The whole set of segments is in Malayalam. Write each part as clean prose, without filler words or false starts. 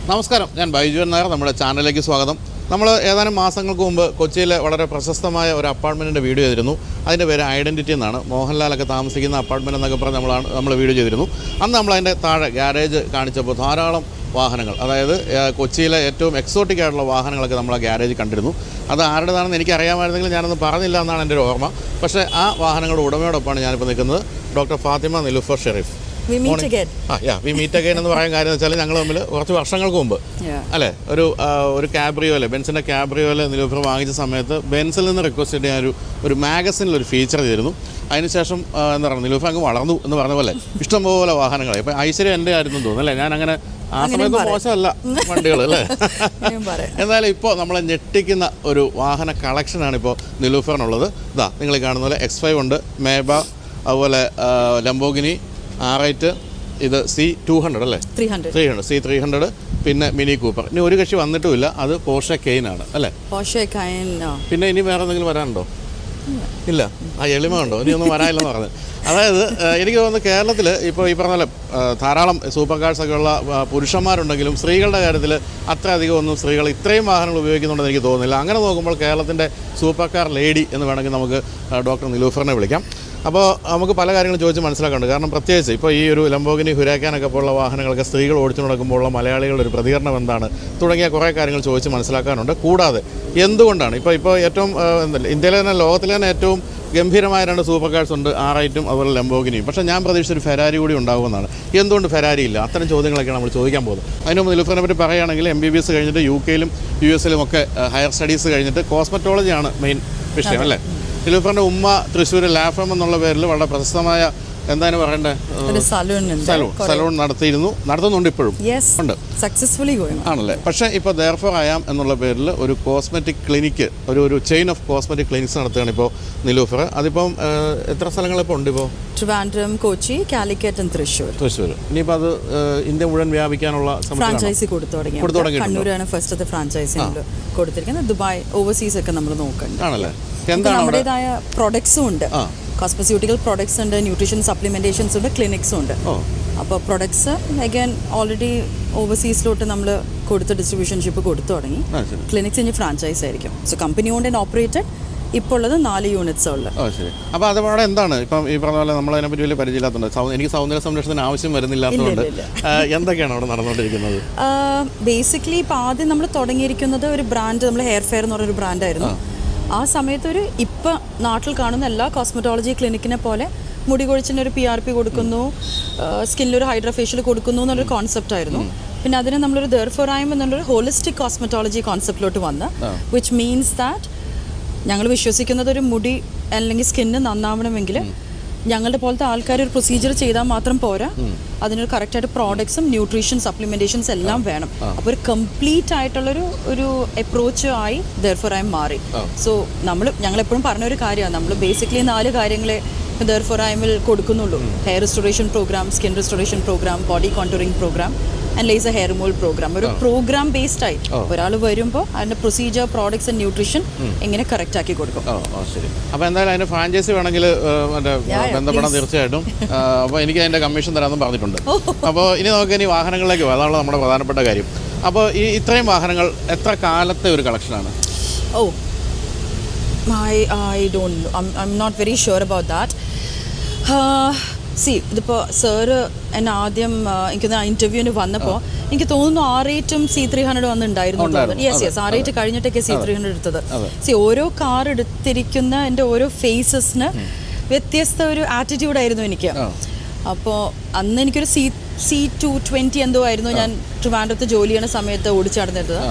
നമസ്കാരം, ഞാൻ ബൈജു നായർ. നമ്മുടെ ചാനലിലേക്ക് സ്വാഗതം. നമ്മൾ ഏതാനും മാസങ്ങൾക്ക് മുമ്പ് കൊച്ചിയിലെ വളരെ പ്രശസ്തമായ ഒരു അപ്പാർട്ട്മെൻറ്റിൻ്റെ വീഡിയോ ചെയ്തിരുന്നു. അതിൻ്റെ പേര് ഐഡൻറ്റിറ്റി എന്നാണ്. മോഹൻലാലൊക്കെ താമസിക്കുന്ന അപ്പാർട്ട്മെൻറ്റ് എന്നൊക്കെ പറഞ്ഞ് നമ്മൾ വീഡിയോ ചെയ്തിരുന്നു. അന്ന് നമ്മളതിൻ്റെ താഴെ ഗ്യാരേജ് കാണിച്ചപ്പോൾ ധാരാളം വാഹനങ്ങൾ, അതായത് കൊച്ചിയിലെ ഏറ്റവും എക്സോട്ടിക് ആയിട്ടുള്ള വാഹനങ്ങളൊക്കെ നമ്മൾ ആ ഗ്യാരേജ് കണ്ടിരുന്നു. അത് ആരുടേതാണെന്ന് എനിക്കറിയാമായിരുന്നെങ്കിൽ ഞാനൊന്ന് പറഞ്ഞില്ല എന്നാണ് എൻ്റെ ഒരു ഓർമ്മ. പക്ഷേ ആ വാഹനങ്ങളുടെ ഉടമയോടൊപ്പമാണ് ഞാനിപ്പോൾ നിൽക്കുന്നത്. Doctor Fathima Nilufar Sherif. We meet again. We meet again എന്ന് പറയാൻ കാര്യം എന്ന് വെച്ചാൽ ഞങ്ങൾ തമ്മിൽ കുറച്ച് വർഷങ്ങൾക്ക് മുമ്പ് അല്ലേ ഒരു ക്യാബ്രിയോലെ ബെൻസിൻ്റെ ക്യാബ്രിയോലെ നിലൂഫർ വാങ്ങിച്ച സമയത്ത് ബെൻസിൽ നിന്ന് റിക്വസ്റ്റ് ചെയ്ത് ഒരു മാഗസിനിൽ ഒരു ഫീച്ചർ ചെയ്തിരുന്നു. അതിനുശേഷം എന്താ പറയുക, നിലൂഫർ അങ്ങ് വളർന്നു എന്ന് പറഞ്ഞ പോലെ ഇഷ്ടംപോലെ വാഹനങ്ങളായി. ഇപ്പം ഐശ്വര്യം എൻ്റെ ആയിരുന്നു തോന്നുന്നു അല്ലേ? ഞാൻ അങ്ങനെ ആ സമയത്ത് മോശമല്ല വണ്ടികൾ അല്ലേ. എന്നാലും ഇപ്പോൾ നമ്മളെ ഞെട്ടിക്കുന്ന ഒരു വാഹന കളക്ഷനാണ് ഇപ്പോൾ നിലൂഫറിനുള്ളത്. ഇതാ നിങ്ങൾ കാണുന്ന പോലെ X5 ഉണ്ട്, മേബ, അതുപോലെ ലംബോഗിനി R8, ഇത് C200 അല്ലേ, 300 C300, പിന്നെ മിനി കൂപ്പർ. ഇനി ഒരു കക്ഷി വന്നിട്ടുമില്ല, അത് പോർഷെ കെയിനാണ് അല്ലേ. പിന്നെ ഇനി വേറെ എന്തെങ്കിലും വരാനുണ്ടോ? ഇല്ല, ആ എളിമ ഉണ്ടോ? ഇനി ഒന്നും വരാനില്ലെന്ന് പറഞ്ഞത്. അതായത് എനിക്ക് തോന്നുന്നു കേരളത്തിൽ ഇപ്പോൾ ഈ പറഞ്ഞ പോലെ ധാരാളം സൂപ്പർ കാർസൊക്കെ ഉള്ള പുരുഷന്മാരുണ്ടെങ്കിലും സ്ത്രീകളുടെ കാര്യത്തിൽ അത്ര അധികം ഒന്നും സ്ത്രീകൾ ഇത്രയും വാഹനങ്ങൾ ഉപയോഗിക്കുന്നുണ്ടെന്ന് എനിക്ക് തോന്നുന്നില്ല. അങ്ങനെ നോക്കുമ്പോൾ കേരളത്തിൻ്റെ സൂപ്പർ കാർ ലേഡി എന്ന് വേണമെങ്കിൽ നമുക്ക് ഡോക്ടർ നിലൂഫറിനെ വിളിക്കാം. അപ്പോൾ നമുക്ക് പല കാര്യങ്ങളും ചോദിച്ച് മനസ്സിലാക്കുന്നുണ്ട്. കാരണം പ്രത്യേകിച്ച് ഇപ്പോൾ ഈ ഒരു ലംബോഗിനി ഹുരാക്കാനൊക്കെ പോലുള്ള വാഹനങ്ങളൊക്കെ സ്ത്രീകൾ ഓടിച്ചു നടക്കുമ്പോഴുള്ള മലയാളികളുടെ ഒരു പ്രതികരണം എന്താണ് തുടങ്ങിയ കുറേ കാര്യങ്ങൾ ചോദിച്ച് മനസ്സിലാക്കാനുണ്ട്. കൂടാതെ എന്തുകൊണ്ടാണ് ഇപ്പോൾ ഏറ്റവും ഇന്ത്യയിലെ തന്നെ ലോകത്തിലെ തന്നെ ഏറ്റവും ഗംഭീരമായ 2 സൂപ്പർ കാർസ് ഉണ്ട്, R8 അതുപോലെ ലംബോഗിനിയും. പക്ഷേ ഞാൻ പ്രതീക്ഷിച്ചൊരു ഫെരാരി കൂടി ഉണ്ടാകുമെന്നാണ്. എന്തുകൊണ്ട് ഫെരാരി ഇല്ല? അത്തരം ചോദ്യങ്ങളൊക്കെയാണ് നമ്മൾ ചോദിക്കാൻ പോകുന്നത്. അതിന് മുമ്പ് നിലൂഫറിനെ പറ്റി പറയുകയാണെങ്കിൽ MBBS കഴിഞ്ഞിട്ട് UK-ലും US-ലും ഒക്കെ ഹയർ സ്റ്റഡീസ് കഴിഞ്ഞിട്ട് കോസ്മെറ്റോളജിയാണ് മെയിൻ വിഷയം അല്ലേ. നിലൂഫറിൻ്റെ ഉമ്മ തൃശ്ശൂർ ലാഫം എന്നുള്ള പേരിൽ വളരെ പ്രശസ്തമായ എന്താണ് പറയണ്ടേ സലൂൺ നടത്തുന്നുണ്ട്, ഇപ്പോഴും ഉണ്ട്, സക്സസ്ഫുള്ളി ആണല്ലേ. പക്ഷേ ഇപ്പോൾ ദെയർഫോർ ആയാം എന്നുള്ള പേരിൽ ഒരു കോസ്മെറ്റിക് ക്ലിനിക്ക്, ഒരു ചെയിൻ ഓഫ് കോസ്മെറ്റിക് ക്ലിനിക്സ് നടത്തുകയാണ് ഇപ്പോൾ നിലൂഫർ. അതിപ്പം എത്ര സ്ഥലങ്ങളിപ്പോൾ ഉണ്ട്? ഇപ്പോൾ ട്രിവാൻഡ്രം, കൊച്ചി, കാലിക്കറ്റ്, തൃശ്ശൂർ. ഇനിയിപ്പോൾ അത് ഇന്ത്യ മുഴുവൻ വ്യാപിക്കാനുള്ള ഫ്രാഞ്ചൈസി കൊടുത്തു തുടങ്ങി. കണ്ണൂരാണ് ഫസ്റ്റത്തെ ഫ്രാഞ്ചൈസി കൊടുത്തിരിക്കുന്നത്. ദുബായ്, ഓവർസീസ് ഒക്കെ നമ്മൾ നോക്കുന്നുണ്ട് ആണല്ലേ. നമ്മുടേതായ പ്രൊഡക്ട്സും ഉണ്ട്, കോസ്മെസ്യൂട്ടിക്കൽ പ്രൊഡക്ട്സ് ഉണ്ട്, ന്യൂട്രീഷൻ സപ്ലിമെൻറ്റേഷൻസ് ഉണ്ട്, ക്ലിനിക്സും ഉണ്ട്. അപ്പോൾ പ്രൊഡക്ട്സ് അഗൈൻ ഓൾറെഡി ഓവർസീസിലോട്ട് നമ്മൾ ഡിസ്ട്രിബ്യൂഷൻഷിപ്പ് കൊടുത്തു തുടങ്ങി. ക്ലിനിക്സ് ഇനി ഫ്രാഞ്ചൈസ് ആയിരിക്കും. So company owned and operated. ഇപ്പോൾ ഉള്ളത് 4 യൂണിറ്റ്സ് ഉള്ളത്. ശരി. അപ്പോൾ അതവിടെ എന്താണ് ഇപ്പം ഈ പറഞ്ഞ പോലെ നമ്മളതിനെപ്പറ്റി വലിയ പരിചയമില്ലാത്തതുകൊണ്ട് എനിക്ക് സൗന്ദര്യ സംരക്ഷണത്തിന് ആവശ്യം വരുന്നില്ലാത്തതുകൊണ്ട് എന്തൊക്കെയാണ് അവിടെ നടന്നുകൊണ്ടിരിക്കുന്നത്? ബേസിക്കലി ഇപ്പോൾ ആദ്യം നമ്മൾ തുടങ്ങിയിരിക്കുന്നത് ഒരു ബ്രാൻഡ്, നമ്മൾ ഹെയർ ഫെയർ എന്ന് പറഞ്ഞൊരു ബ്രാൻഡായിരുന്നു. ആ സമയത്ത് ഇപ്പം നാട്ടിൽ കാണുന്ന എല്ലാ കോസ്മെറ്റോളജി ക്ലിനിക്കിനെ പോലെ മുടി കൊഴിച്ചിന് PRP കൊടുക്കുന്നു, സ്കിന്നിലൊരു ഹൈഡ്രാ ഫേഷ്യൽ കൊടുക്കുന്നു എന്നൊരു കോൺസെപ്റ്റ് ആയിരുന്നു. പിന്നെ അതിനെ നമ്മളൊരു ദെർഫോറായം എന്നുള്ളൊരു ഹോളിസ്റ്റിക് കോസ്മെറ്റോളജി കോൺസെപ്റ്റിലോട്ട് വന്ന്, വിച്ച് മീൻസ് ദാറ്റ് ഞങ്ങൾ വിശ്വസിക്കുന്നത് ഒരു മുടി അല്ലെങ്കിൽ സ്കിന്ന് നന്നാവണമെങ്കിൽ ഞങ്ങളുടെ പോലത്തെ ആൾക്കാർ ഒരു പ്രൊസീജിയർ ചെയ്താൽ മാത്രം പോരാ, അതിനൊരു കറക്റ്റായിട്ട് പ്രോഡക്ട്സും ന്യൂട്രീഷൻ സപ്ലിമെൻറ്റേഷൻസ് എല്ലാം വേണം. അപ്പോൾ ഒരു കംപ്ലീറ്റ് ആയിട്ടുള്ളൊരു അപ്രോച്ച് ആയി ദെർഫോറായം മാറി. സോ ഞങ്ങളെപ്പോഴും പറഞ്ഞൊരു കാര്യമാണ്, നമ്മൾ ബേസിക്കലി 4 കാര്യങ്ങളെ ദെർഫോറായമിൽ കൊടുക്കുന്നുള്ളൂ. Hair restoration programme, skin restoration programme, body contouring programme and laser hair removal programme. ഒരു പ്രോഗ്രാം ബേസ്ഡ് ആയി ഒരാൾ വരുമ്പോൾ അതിൻ്റെ പ്രൊസീജിയർ, പ്രോഡക്ട്സ് ആൻഡ് ന്യൂട്രീഷൻ എങ്ങനെ കറക്റ്റ് ആക്കി കൊടുക്കും. ശരി. അപ്പോൾ എന്തായാലും അതിന് ഫ്രാഞ്ചൈസി വേണമെങ്കിൽ ബന്ധപ്പെടാൻ തീർച്ചയായിട്ടും. അപ്പോൾ എനിക്ക് അതിൻ്റെ കമ്മീഷൻ തരാമെന്നും പറഞ്ഞിട്ടുണ്ട്. അപ്പോൾ ഇനി വാഹനങ്ങളിലേക്ക് പോകാം, അതാണ് നമ്മുടെ പ്രധാനപ്പെട്ട കാര്യം. അപ്പോൾ ഇത്രയും വാഹനങ്ങൾ എത്ര കാലത്തെ ഒരു കളക്ഷനാണ്? I don't know. I'm not very sure about that. ഇതിപ്പോൾ സാറ് എന്നെ ആദ്യം എനിക്കൊന്ന് ഇൻ്റർവ്യൂവിന് വന്നപ്പോൾ എനിക്ക് തോന്നുന്നു R8 C300 വന്നിട്ടുണ്ടായിരുന്നു. R8 കഴിഞ്ഞിട്ടൊക്കെ C300 എടുത്തത്. ഓരോ കാർ എടുത്തിരിക്കുന്ന എൻ്റെ ഓരോ ഫേസസിന് വ്യത്യസ്ത ഒരു ആറ്റിറ്റ്യൂഡായിരുന്നു എനിക്ക്. അപ്പോൾ അന്ന് എനിക്കൊരു C220 എന്തോ ആയിരുന്നു ഞാൻ ട്രിവാൻഡ്രത്ത് ജോലി ചെയ്യുന്ന സമയത്ത് ഓടിച്ചു നടന്നിരുന്നത്.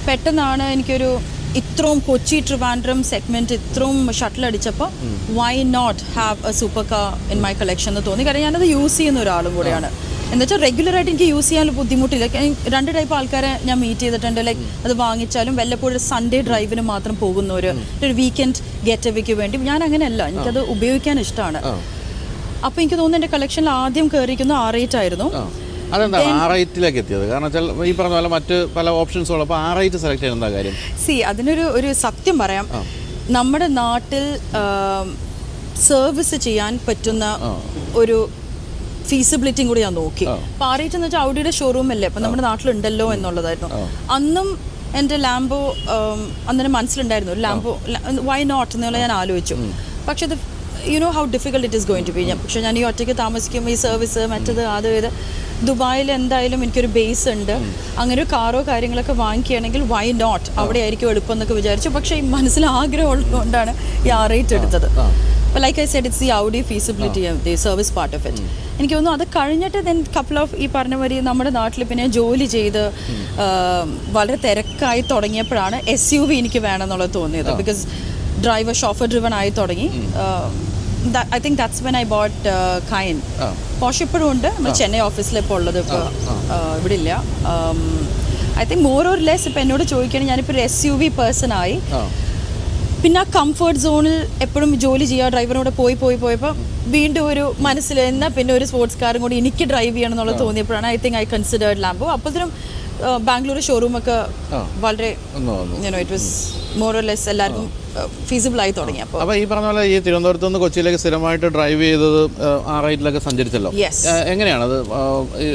പെട്ടെന്നാണ് എനിക്കൊരു ഇത്രയും കൊച്ചി ട്രിവാൻഡ്രം സെഗ്മെൻറ്റ് ഇത്രയും ഷട്ടിൽ അടിച്ചപ്പോൾ why not have a super car in my collection എന്ന് തോന്നി. കാരണം ഞാനത് യൂസ് ചെയ്യുന്ന ഒരാളും കൂടെയാണ്. എന്ന് വെച്ചാൽ റെഗുലറായിട്ട് എനിക്ക് യൂസ് ചെയ്യാൻ ബുദ്ധിമുട്ടില്ല. 2 ടൈപ്പ് ആൾക്കാരെ ഞാൻ മീറ്റ് ചെയ്തിട്ടുണ്ട്. ലൈക്ക് അത് വാങ്ങിച്ചാലും വല്ലപ്പോഴും സൺഡേ ഡ്രൈവിന് മാത്രം പോകുന്നവർ, ഒരു വീക്കെൻഡ് ഗെറ്റ് അവയ്ക്ക് വേണ്ടി. ഞാൻ അങ്ങനെയല്ല, എനിക്കത് ഉപയോഗിക്കാൻ ഇഷ്ടമാണ്. അപ്പോൾ എനിക്ക് തോന്നുന്നു എൻ്റെ കളക്ഷനിൽ ആദ്യം കയറിയിരിക്കുന്നത് R8 ആയിരുന്നു. അതെന്താ R8ലേക്ക് എത്തിയത്? കാരണം വെച്ചാൽ ഈ പറഞ്ഞ പോലെ മറ്റ് പല ഓപ്ഷൻസും ഉള്ളപ്പോൾ R8 സെലക്ട് ചെയ്യുന്ന എന്താ കാര്യം? അതിനൊരു സത്യം പറയാം, നമ്മുടെ നാട്ടിൽ സർവീസ് ചെയ്യാൻ പറ്റുന്ന ഒരു ഫീസിബിലിറ്റിയും കൂടി ഞാൻ നോക്കി. അപ്പോൾ R8 എന്ന് വെച്ചാൽ ഔഡിയുടെ ഷോറൂം അല്ലേ, അപ്പം നമ്മുടെ നാട്ടിലുണ്ടല്ലോ എന്നുള്ളതായിരുന്നു. അന്നും എൻ്റെ ലാംബോ അന്നേരം മനസ്സിലുണ്ടായിരുന്നു, ഒരു ലാംബോ വൈ നോട്ട് എന്നുള്ള ഞാൻ ആലോചിച്ചു. പക്ഷെ അത് you know how difficult it is going to be. പക്ഷേ ഞാൻ ഈ ഒറ്റയ്ക്ക് താമസിക്കുമ്പോൾ ഈ സർവീസ് മറ്റത് അത് ഇത് ദുബായിൽ എന്തായാലും എനിക്കൊരു ബേസ് ഉണ്ട്, അങ്ങനെ ഒരു കാറോ കാര്യങ്ങളൊക്കെ വാങ്ങിക്കുകയാണെങ്കിൽ വൈ നോട്ട്, അവിടെ ആയിരിക്കും എളുപ്പം എന്നൊക്കെ വിചാരിച്ചു. പക്ഷേ ഈ മനസ്സിൽ ആഗ്രഹം ഉള്ളതുകൊണ്ടാണ് ഈ R8 എടുത്തത്. അപ്പോൾ like I said it's the Audi feasibility of the service part of it. എനിക്ക് തോന്നുന്നു അത് കഴിഞ്ഞിട്ട് ദെൻ കപ്പിൾ ഓഫ് ഈ പറഞ്ഞ മാതിരി നമ്മുടെ നാട്ടിൽ പിന്നെ ജോലി ചെയ്ത് വളരെ തിരക്കായി തുടങ്ങിയപ്പോഴാണ് SUV എനിക്ക് വേണമെന്നുള്ളത് തോന്നിയത്. ബിക്കോസ് ഡ്രൈവർ ഷോഫർ ഡ്രിവൺ ആയി തുടങ്ങി. I think that's when I bought Cayenne. Porsche ഇപ്പോഴും ഉണ്ട്, നമ്മൾ ചെന്നൈ ഓഫീസിലിപ്പോൾ ഉള്ളത്, ഇപ്പോൾ ഇവിടെ ഇല്ല. I think more or less ഇപ്പം എന്നോട് ചോദിക്കുകയാണെങ്കിൽ ഞാനിപ്പോൾ ഒരു SUV പേഴ്സൺ ആയി. പിന്നെ ആ കംഫർട്ട് സോണിൽ എപ്പോഴും ജോലി ചെയ്യുക, ഡ്രൈവറിനോട് പോയപ്പോൾ വീണ്ടും ഒരു മനസ്സിൽ എന്നാൽ പിന്നെ ഒരു സ്പോർട്സ് കാറും കൂടി എനിക്ക് ഡ്രൈവ് ചെയ്യണം എന്നുള്ളത് തോന്നിയപ്പോഴാണ് I think I considered Lambo. അപ്പോഴത്തേനും ബാംഗ്ലൂർ ഷോറൂമൊക്കെ വളരെ it was more or less എല്ലാവർക്കും ഫീസിബിൾ ആയി തുടങ്ങി. അപ്പോൾ ഈ പറഞ്ഞ പോലെ ഈ തിരുവനന്തപുരത്ത് നിന്ന് കൊച്ചിയിലേക്ക് സ്ഥിരമായിട്ട് ഡ്രൈവ് ചെയ്തത് R8 സഞ്ചരിച്ചല്ലോ, എങ്ങനെയാണത്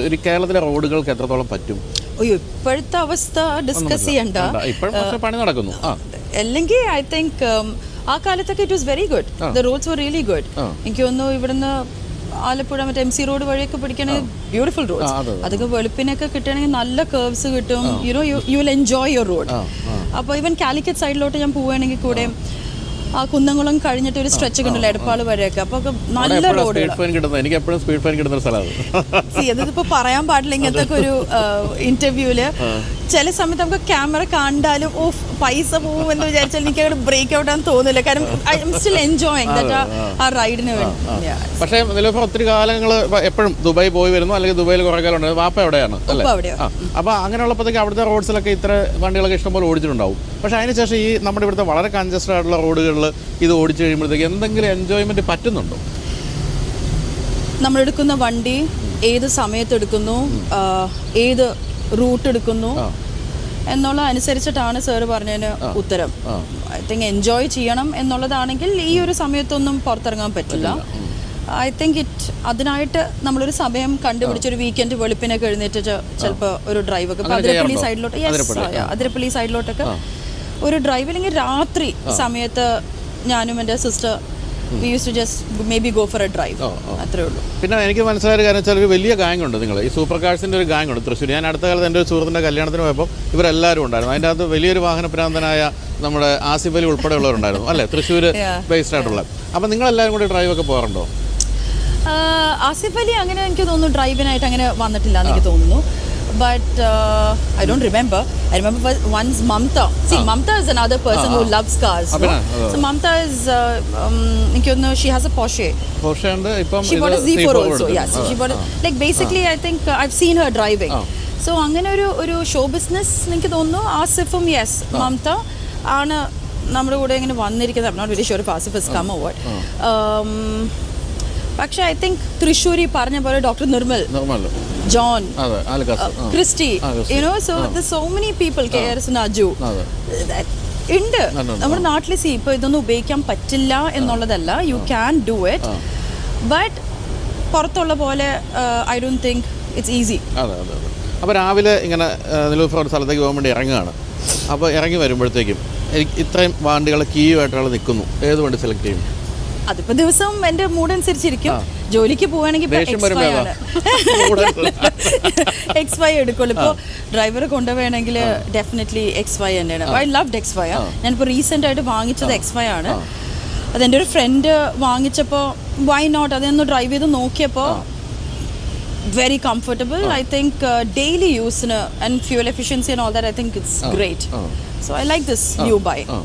ഒരു കേരളത്തിലെ റോഡുകൾക്ക് എത്രത്തോളം പറ്റും? അയ്യോ, ഇപ്പോഴത്തെ അവസ്ഥ ഡിസ്കസ് ചെയ്യണ്ട, പണി നടക്കുന്നു. അല്ലെങ്കിൽ ഐ തിങ്ക് ആ കാലത്തൊക്കെ it was very good, the roads were really good. എനിക്ക് തോന്നുന്നു ഇവിടുന്ന് ആലപ്പുഴ മറ്റേ MC റോഡ് വഴിയൊക്കെ പിടിക്കണമെങ്കിൽ ബ്യൂട്ടിഫുൾ റോഡ്സ്, അതൊക്കെ വെളുപ്പിനൊക്കെ കിട്ടുകയാണെങ്കിൽ നല്ല കർവ്സ് കിട്ടും. You will enjoy your road. അപ്പോൾ ഈവൻ കാലിക്കറ്റ് സൈഡിലോട്ട് ഞാൻ പോവുകയാണെങ്കിൽ കൂടെ ആ കുന്നംകുളം കഴിഞ്ഞിട്ട് ഒരു സ്ട്രെച്ച് ഒക്കെ ഉണ്ടല്ലോ എടപ്പാള് വരെയൊക്കെ, അപ്പോൾ നല്ല റോഡ്. എനിക്ക് എപ്പോഴും സ്പീഡ് ഫൈൻ കിട്ടുന്ന സ്ഥലമാണ്. അതിപ്പോൾ പറയാൻ പാടില്ല ഇങ്ങനത്തെ ഒക്കെ ഒരു ഇന്റർവ്യൂവില്. ചില സമയത്ത് നമുക്ക് ക്യാമറ കണ്ടാലും ഓ പൈസ പോകും എന്ന് വിചാരിച്ചാൽ എനിക്ക് അവിടെ ബ്രേക്ക് ഔട്ട് ആണെന്ന് തോന്നില്ല, കാരണം I am still enjoying that ആ റൈഡിന് വേണ്ടി. പക്ഷേ നിലവിൽ ഒത്തിരി കാലങ്ങൾ എപ്പോഴും ദുബായ് പോയി വരുന്നു, അല്ലെങ്കിൽ ദുബായിൽ കുറേ കാലം ഉണ്ട്. വാപ്പ എവിടെയാണ് അല്ലേ? അപ്പോൾ അങ്ങനെയുള്ളപ്പോഴത്തേക്ക് അവിടുത്തെ റോഡ്സിലൊക്കെ ഇത്ര വണ്ടികളൊക്കെ ഇഷ്ടംപോലെ ഓടിച്ചിട്ടുണ്ടാവും. പക്ഷേ അതിനുശേഷം ഈ നമ്മുടെ ഇവിടുത്തെ വളരെ കൺജസ്റ്റഡ് ആയിട്ടുള്ള റോഡുകളിൽ ഇത് ഓടിച്ചു കഴിയുമ്പോഴത്തേക്ക് എന്തെങ്കിലും എൻജോയ്മെന്റ് പറ്റുന്നുണ്ടോ? നമ്മളെടുക്കുന്ന വണ്ടി ഏത് സമയത്ത് എടുക്കുന്നു, ഏത് റൂട്ട് എടുക്കുന്നു എന്നുള്ള അനുസരിച്ചിട്ടാണ് സാറ് പറഞ്ഞതിന് ഉത്തരം. ഐ തിങ്ക് എൻജോയ് ചെയ്യണം എന്നുള്ളതാണെങ്കിൽ ഈ ഒരു സമയത്തൊന്നും പുറത്തിറങ്ങാൻ പറ്റില്ല. ഐ തിങ്ക് അതിനായിട്ട് നമ്മളൊരു സമയം കണ്ടുപിടിച്ചൊരു വീക്കെൻഡ് വെളുപ്പിനൊക്കെ എഴുന്നേറ്റ് ചിലപ്പോൾ ഒരു ഡ്രൈവൊക്കെ അതിരപ്പള്ളി സൈഡിലോട്ട് അതിരപ്പള്ളി സൈഡിലോട്ടൊക്കെ ഒരു ഡ്രൈവ്, അല്ലെങ്കിൽ രാത്രി സമയത്ത് ഞാനും എൻ്റെ sister we used to just maybe go for a drive. അത്രേ ഉള്ളൂ. പിന്നെ എനിക്ക് മനസ്സിലായ കാര്യം വെച്ചാൽ ഒരു വലിയ ഗാങ് ഉണ്ട്, നിങ്ങൾ ഈ സൂപ്പർ കാഴ്സിൻ്റെ ഒരു ഗാങ് ഉണ്ട് തൃശ്ശൂർ. ഞാൻ അടുത്ത കാലത്ത് എൻ്റെ ഒരു സുഹൃത്തിൻ്റെ കല്യാണത്തിന് പോയപ്പോൾ ഇവരെല്ലാവരും ഉണ്ടായിരുന്നു. അതിൻ്റെ അകത്ത് വലിയൊരു വാഹനപ്രാന്തനായ നമ്മുടെ ആസിഫ് അലി ഉൾപ്പെടെയുള്ളവരുണ്ടായിരുന്നു അല്ലേ, തൃശ്ശൂർ ബേസ്ഡ് ആയിട്ടുള്ള. അപ്പം നിങ്ങളെല്ലാവരും കൂടി ഡ്രൈവൊക്കെ പോകാറുണ്ടോ? ആസിഫ് അലി അങ്ങനെ എനിക്ക് തോന്നുന്നു ഡ്രൈവിനായിട്ട് അങ്ങനെ വന്നിട്ടില്ല എന്ന് എനിക്ക് തോന്നുന്നു. But I don't remember. I remember once Mamta. See, Mamta is another person who loves cars. No? So Mamta is, she has a Porsche. Porsche and she bought a Z4 also. Yes, she bought like basically I think I've seen her driving. So അങ്ങനെ ഒരു ഷോ ബിസിനസ് എനിക്ക് തോന്നുന്നു ആസിഫും യെസ് മംത ആണ് നമ്മുടെ കൂടെ ഇങ്ങനെ വന്നിരിക്കുന്നത്. I'm not very sure if Asif has come or what. പക്ഷേ ഐ തിങ്ക് തൃശ്ശൂരി പറഞ്ഞ പോലെ doctor Nirmal, John, Christy, so there's so many people, KRS Naju ഉണ്ട് നമ്മുടെ നാട്ടിൽ. സി ഇപ്പോൾ ഇതൊന്നും ഉപയോഗിക്കാൻ പറ്റില്ല എന്നുള്ളതല്ല, you can do it, but പുറത്തുള്ള പോലെ I don't think it's easy. അപ്പോൾ രാവിലെ ഇങ്ങനെ നിലൂഫർ ഒരു സ്ഥലത്തേക്ക് പോകാൻ വേണ്ടി ഇറങ്ങുകയാണ്. അപ്പോൾ ഇറങ്ങി വരുമ്പോഴത്തേക്കും ഇത്രയും വണ്ടികൾ ക്യൂ ആയിട്ടുള്ള നിൽക്കുന്നു, ഏത് വണ്ടി സെലക്ട് ചെയ്യും? അതിപ്പോ ദിവസവും എന്റെ മൂഡ് അനുസരിച്ചിരിക്കും. ജോലിക്ക് പോവാണെങ്കിൽ X5 എടുക്കുള്ളൂ. ഇപ്പോൾ ഡ്രൈവറെ കൊണ്ടുപോകണമെങ്കിൽ ഡെഫിനറ്റ്ലി X5 തന്നെയാണ്. I loved X5. ഞാനിപ്പോൾ റീസെൻ്റ് ആയിട്ട് വാങ്ങിച്ചത് X5 ആണ്. അതെൻ്റെ ഒരു ഫ്രണ്ട് വാങ്ങിച്ചപ്പോൾ വൈ നോട്ട് അതൊന്ന് ഡ്രൈവ് ചെയ്ത് നോക്കിയപ്പോൾ very comfortable. I think daily use and fuel efficiency and all that, I think it's great. So I like this new bike.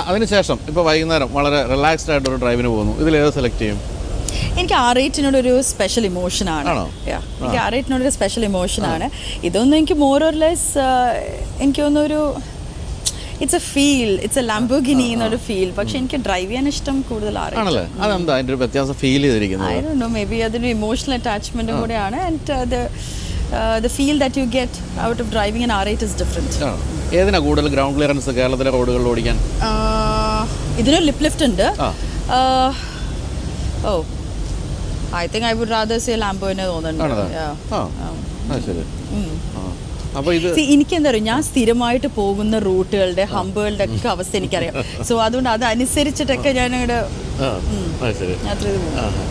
അതിനുശേഷം ഇപ്പോൾ വൈകുന്നേരം വളരെ റിലാക്സ്ഡ് ആയിട്ടൊരു ഡ്രൈവിന് പോകുന്നു, ഇതിലേത് സെലക്ട് ചെയ്യും? എനിക്ക് R8 സ്പെഷ്യൽ ഇമോഷനാണ്. എനിക്ക് R8 സ്പെഷ്യൽ ഇമോഷനാണ്. ഇതൊന്നും എനിക്ക് മോർ ഓർ ലെസ് എനിക്ക് തോന്നുന്നൊരു it's a feel, it's a Lamborghini എന്നൊരു ഫീൽ. പക്ഷെ എനിക്ക് ഡ്രൈവ് ചെയ്യാൻ ഇഷ്ടം കൂടുതൽ R8. അതെന്താ അതിൻ്റെ ഒരു വ്യത്യാസം ഫീൽ ചെയ്തിരിക്കുന്നത്? I don't know, may be അതൊരു ഇമോഷണൽ അറ്റാച്ച്മെൻറ്റും കൂടെയാണ്. And the feel that you get out of driving an R8 is different. ഏതിനാ കൂടുതൽ ഗ്രൗണ്ട് ക്ലിയറൻസ് കേരളത്തിലെ റോഡുകളിൽ ഓടിക്കാൻ? ഇതിനൊരു ലിപ്പ് ലിഫ്റ്റ് ഉണ്ട്. I think I would rather say Lambo തന്നെ തോന്നുന്നുണ്ട്. ശരി. അപ്പോൾ ഇത് എനിക്കെന്താ പറയുക, ഞാൻ സ്ഥിരമായിട്ട് പോകുന്ന റൂട്ടുകളുടെ ഹമ്പുകളുടെ ഒക്കെ അവസ്ഥ എനിക്കറിയാം. സോ അതുകൊണ്ട് അതനുസരിച്ചിട്ടൊക്കെ ഞാൻ ഇവിടെ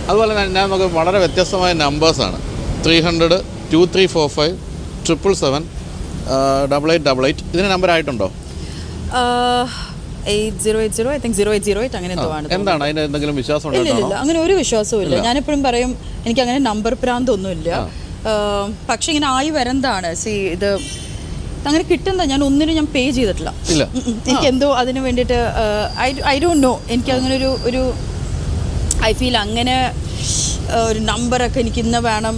അതുപോലെ ഞാൻ നോക്കുക വളരെ വ്യത്യസ്തമായ നമ്പേഴ്സാണ്. 300, 2345, 777, 8888. ഇതിന് നമ്പർ ആയിട്ടുണ്ടോ? 8080, ഐ തിങ്ക് 0808 അങ്ങനെ എന്തോ ആണ്. എന്താണ് അതിന് എന്തെങ്കിലും വിശ്വാസം ഉണ്ടോ? ഇല്ല, അങ്ങനെ ഒരു വിശ്വാസവും ഇല്ല. ഞാനെപ്പോഴും പറയും എനിക്ക് അങ്ങനെ നമ്പർ പ്രാന്തൊന്നുമില്ല. പക്ഷെ ഇങ്ങനെ ആയി വരുന്നതാണ്. ഇത് അങ്ങനെ കിട്ടുന്ന ഞാൻ ഒന്നിനും ഞാൻ പേ ചെയ്തിട്ടില്ല. എനിക്ക് എന്തോ അതിന് വേണ്ടിയിട്ട് ഐ ഡോണ്ട് നോ, എനിക്ക് അങ്ങനെ ഒരു ഐ ഫീൽ അങ്ങനെ ഒരു നമ്പറൊക്കെ എനിക്ക് ഇന്ന് വേണം,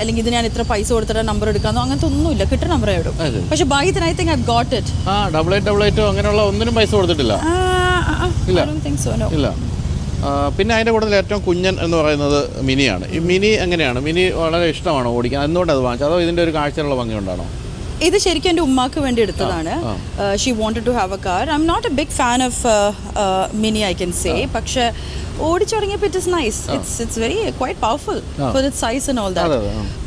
അല്ലെങ്കിൽ ഇത് ഞാൻ ഇത്ര പൈസ കൊടുത്തിട്ട് നമ്പർ എടുക്കാന്നോ അങ്ങനത്തെ ഒന്നുമില്ല. കിട്ടുന്ന നമ്പർ ഇടും. പക്ഷെ by then I think I got it. 8888 അങ്ങനെയുള്ള ഒന്നിനും പൈസ കൊടുത്തിട്ടില്ല. ഇല്ല. പിന്നെ അതിൻ്റെ കൂട്ടത്തിൽ ഏറ്റവും കുഞ്ഞൻ എന്ന് പറയുന്നത് മിനിയാണ്. ഈ മിനി എങ്ങനെയാണ്? മിനി വളരെ ഇഷ്ടമാണോ ഓടിക്കാൻ? എന്തുകൊണ്ട് അത് വാങ്ങിച്ചത്? അതോ ഇതിൻ്റെ ഒരു കാഴ്ചയുള്ള ഭംഗി കൊണ്ടാണോ? ഇത് ശരിക്കും എൻ്റെ ഉമ്മാക്ക് വേണ്ടി എടുത്തതാണ്. She wanted to have a car. I M not a big fan of Mini, I can say. പക്ഷേ ഓടിച്ചു തുടങ്ങിയപ്പോൾ it is nice. It's very quite powerful for its size and all that.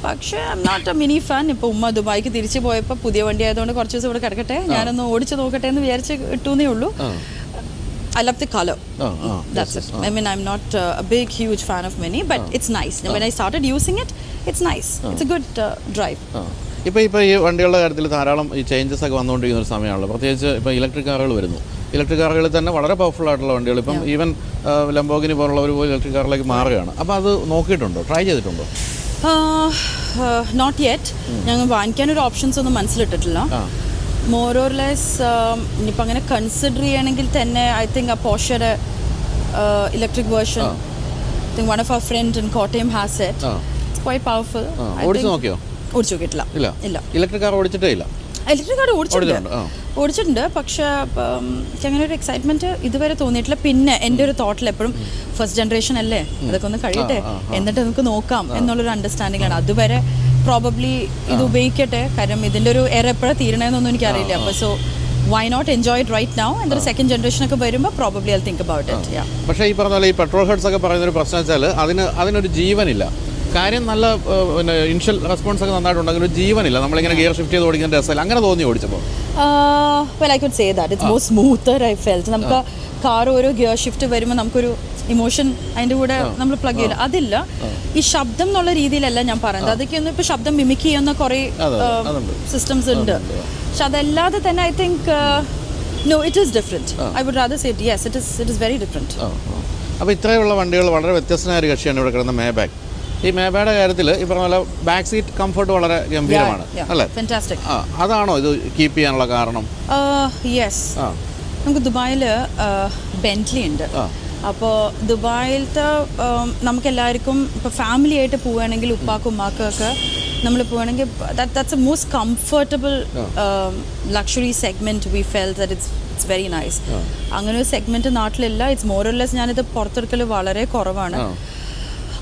പക്ഷേ I M not a Mini fan. ഇപ്പോൾ ഉമ്മ ദുബായിക്ക് തിരിച്ചു പോയപ്പോൾ പുതിയ വണ്ടി ആയതുകൊണ്ട് കുറച്ച് ദിവസം ഇവിടെ കിടക്കട്ടെ, ഞാനൊന്ന് ഓടിച്ചു നോക്കട്ടെ എന്ന് വിചാരിച്ച് ഇട്ടുന്നേ ഉള്ളൂ. I love the color. That's it. I mean, I'm not a big, huge fan of Mini, but it's nice. When I started using it, it's nice. It's a good drive. ഇപ്പോൾ ഈ വണ്ടികളുടെ കാര്യത്തിൽ ധാരാളം ഈ ചേഞ്ചസ് ഒക്കെ വന്നുകൊണ്ടിരിക്കുന്ന ഒരു സമയമാണല്ലോ. പ്രത്യേകിച്ച് ഇപ്പോൾ ഇലക്ട്രിക് കാറുകൾ വരുന്നു. ഇലക്ട്രിക് കാറുകളിൽ തന്നെ വളരെ പവർഫുൾ ആയിട്ടുള്ള വണ്ടികൾ ഇപ്പം ഈവൻ ലംബോർഗിനി പോലുള്ളവർ പോലും ഇലക്ട്രിക് കാറിലേക്ക് മാറുകയാണ്. അപ്പോൾ അത് നോക്കിയിട്ടുണ്ടോ? ട്രൈ ചെയ്തിട്ടുണ്ടോ? Not yet. ഞങ്ങൾ വാങ്ങിക്കാനൊരു ഓപ്ഷൻസ് ഒന്നും മനസ്സിലിട്ടിട്ടില്ല. മോർ ഓർ ലെസ് ഇനിയിപ്പോൾ അങ്ങനെ കൺസിഡർ ചെയ്യണമെങ്കിൽ തന്നെ ഐ തിങ്ക് ആ പോർഷയുടെ electric version, I think one of our friend in Kottayam has it. It's quite powerful. ഓടിച്ചു നോക്കിയോ? ഓടിച്ചു നോക്കിയിട്ടില്ല. ഇല്ല. ഇലക്ട്രിക് കാർ ഓടിച്ചിട്ടേ ഇല്ല. ഇലക്ട്രിക് കാർ ഓടിച്ചിട്ടുണ്ട്. പക്ഷേ എനിക്ക് അങ്ങനെ ഒരു എക്സൈറ്റ്മെന്റ് ഇതുവരെ തോന്നിയിട്ടില്ല. പിന്നെ എൻ്റെ ഒരു തോട്ടിൽ എപ്പോഴും ഫസ്റ്റ് ജനറേഷൻ അല്ലേ, അതൊക്കെ ഒന്ന് കഴിയട്ടെ എന്നിട്ട് നമുക്ക് നോക്കാം എന്നുള്ളൊരു അണ്ടർസ്റ്റാൻഡിംഗ് ആണ്. അതുവരെ പ്രോബബ്ലി ഇത് ഉപയോഗിക്കട്ടെ, കാരണം ഇതിൻ്റെ ഒരു എറ എപ്പോഴാണ് തീരണേന്നൊന്നും എനിക്കറിയില്ല. അപ്പോൾ so why not enjoy it right now? എന്തൊരു സെക്കൻഡ് ജനറേഷൻ ഒക്കെ വരുമ്പോൾ probably I think about it. പക്ഷേ ഈ പറഞ്ഞ പോലെ ഈ പെട്രോൾ ഹെഡ്സ് ഒക്കെ പറയുന്നൊരു പ്രശ്നം വെച്ചാൽ അതിനൊരു ജീവനില്ല. കാര്യം നല്ല പിന്നെ ഇനിഷ്യൽ റെസ്പോൺസ് ഒക്കെ നന്നായിട്ടുണ്ടെങ്കിൽ ഒരു ജീവനില്ല. നമ്മളിങ്ങനെ ഗിയർ ഷിഫ്റ്റ് ചെയ്ത് ഓടിക്കുന്ന രസമില്ല. അങ്ങനെ തോന്നി ഓടിച്ചപ്പോൾ? Well I could say that it's more smoother I felt. നമുക്ക് കാർ ഓരോ ഗിയർ ഷിഫ്റ്റ് വരുമ്പോൾ നമുക്കൊരു ഇമോഷൻ അതിൻ്റെ കൂടെ നമ്മൾ പ്ലഗ് ചെയ്യില്ല, അതില്ല. ഈ ശബ്ദം എന്നുള്ള രീതിയിലല്ല ഞാൻ പറയുന്നത്. അതൊക്കെ ഒന്നും ഇപ്പോൾ ശബ്ദം മിമിക് ചെയ്യുന്ന കുറേ സിസ്റ്റംസ് ഉണ്ട്. പക്ഷെ അതല്ലാതെ തന്നെ I think no, it is different. I would rather say it yes, it is very different. അപ്പോൾ ഇത്രയുള്ള വണ്ടികൾ വളരെ വ്യത്യസ്തമായ ഒരു കക്ഷിയാണ് ഇവിടെ കിടന്ന മേബാക്ക്. ഈ മേബയുടെ കാര്യത്തിൽ ഈ പറഞ്ഞ പോലെ ബാക്ക് സീറ്റ് കംഫർട്ട് വളരെ ഗംഭീരമാണ് അല്ലേ? ഫാന്റാസ്റ്റിക്. അതാണോ ഇത് കീപ്പ് ചെയ്യാനുള്ള കാരണം? യെസ്. നമുക്ക് ദുബായിൽ ബെന്റ്ലി ഉണ്ട്. അപ്പോൾ ദുബായിലത്തെ നമുക്കെല്ലാവർക്കും ഇപ്പോൾ ഫാമിലി ആയിട്ട് പോവുകയാണെങ്കിൽ ഉപ്പാക്കും ഉമ്മാക്കൊക്കെ നമ്മൾ പോവുകയാണെങ്കിൽ that's A most comfortable luxury segment. V felt that it's very nice. അങ്ങനെ ഒരു സെഗ്മെൻറ്റ് നാട്ടിലില്ല. ഇറ്റ്സ് മോർ ഓർ ലെസ് ഞാനിത് പുറത്തെടുക്കൽ വളരെ കുറവാണ്.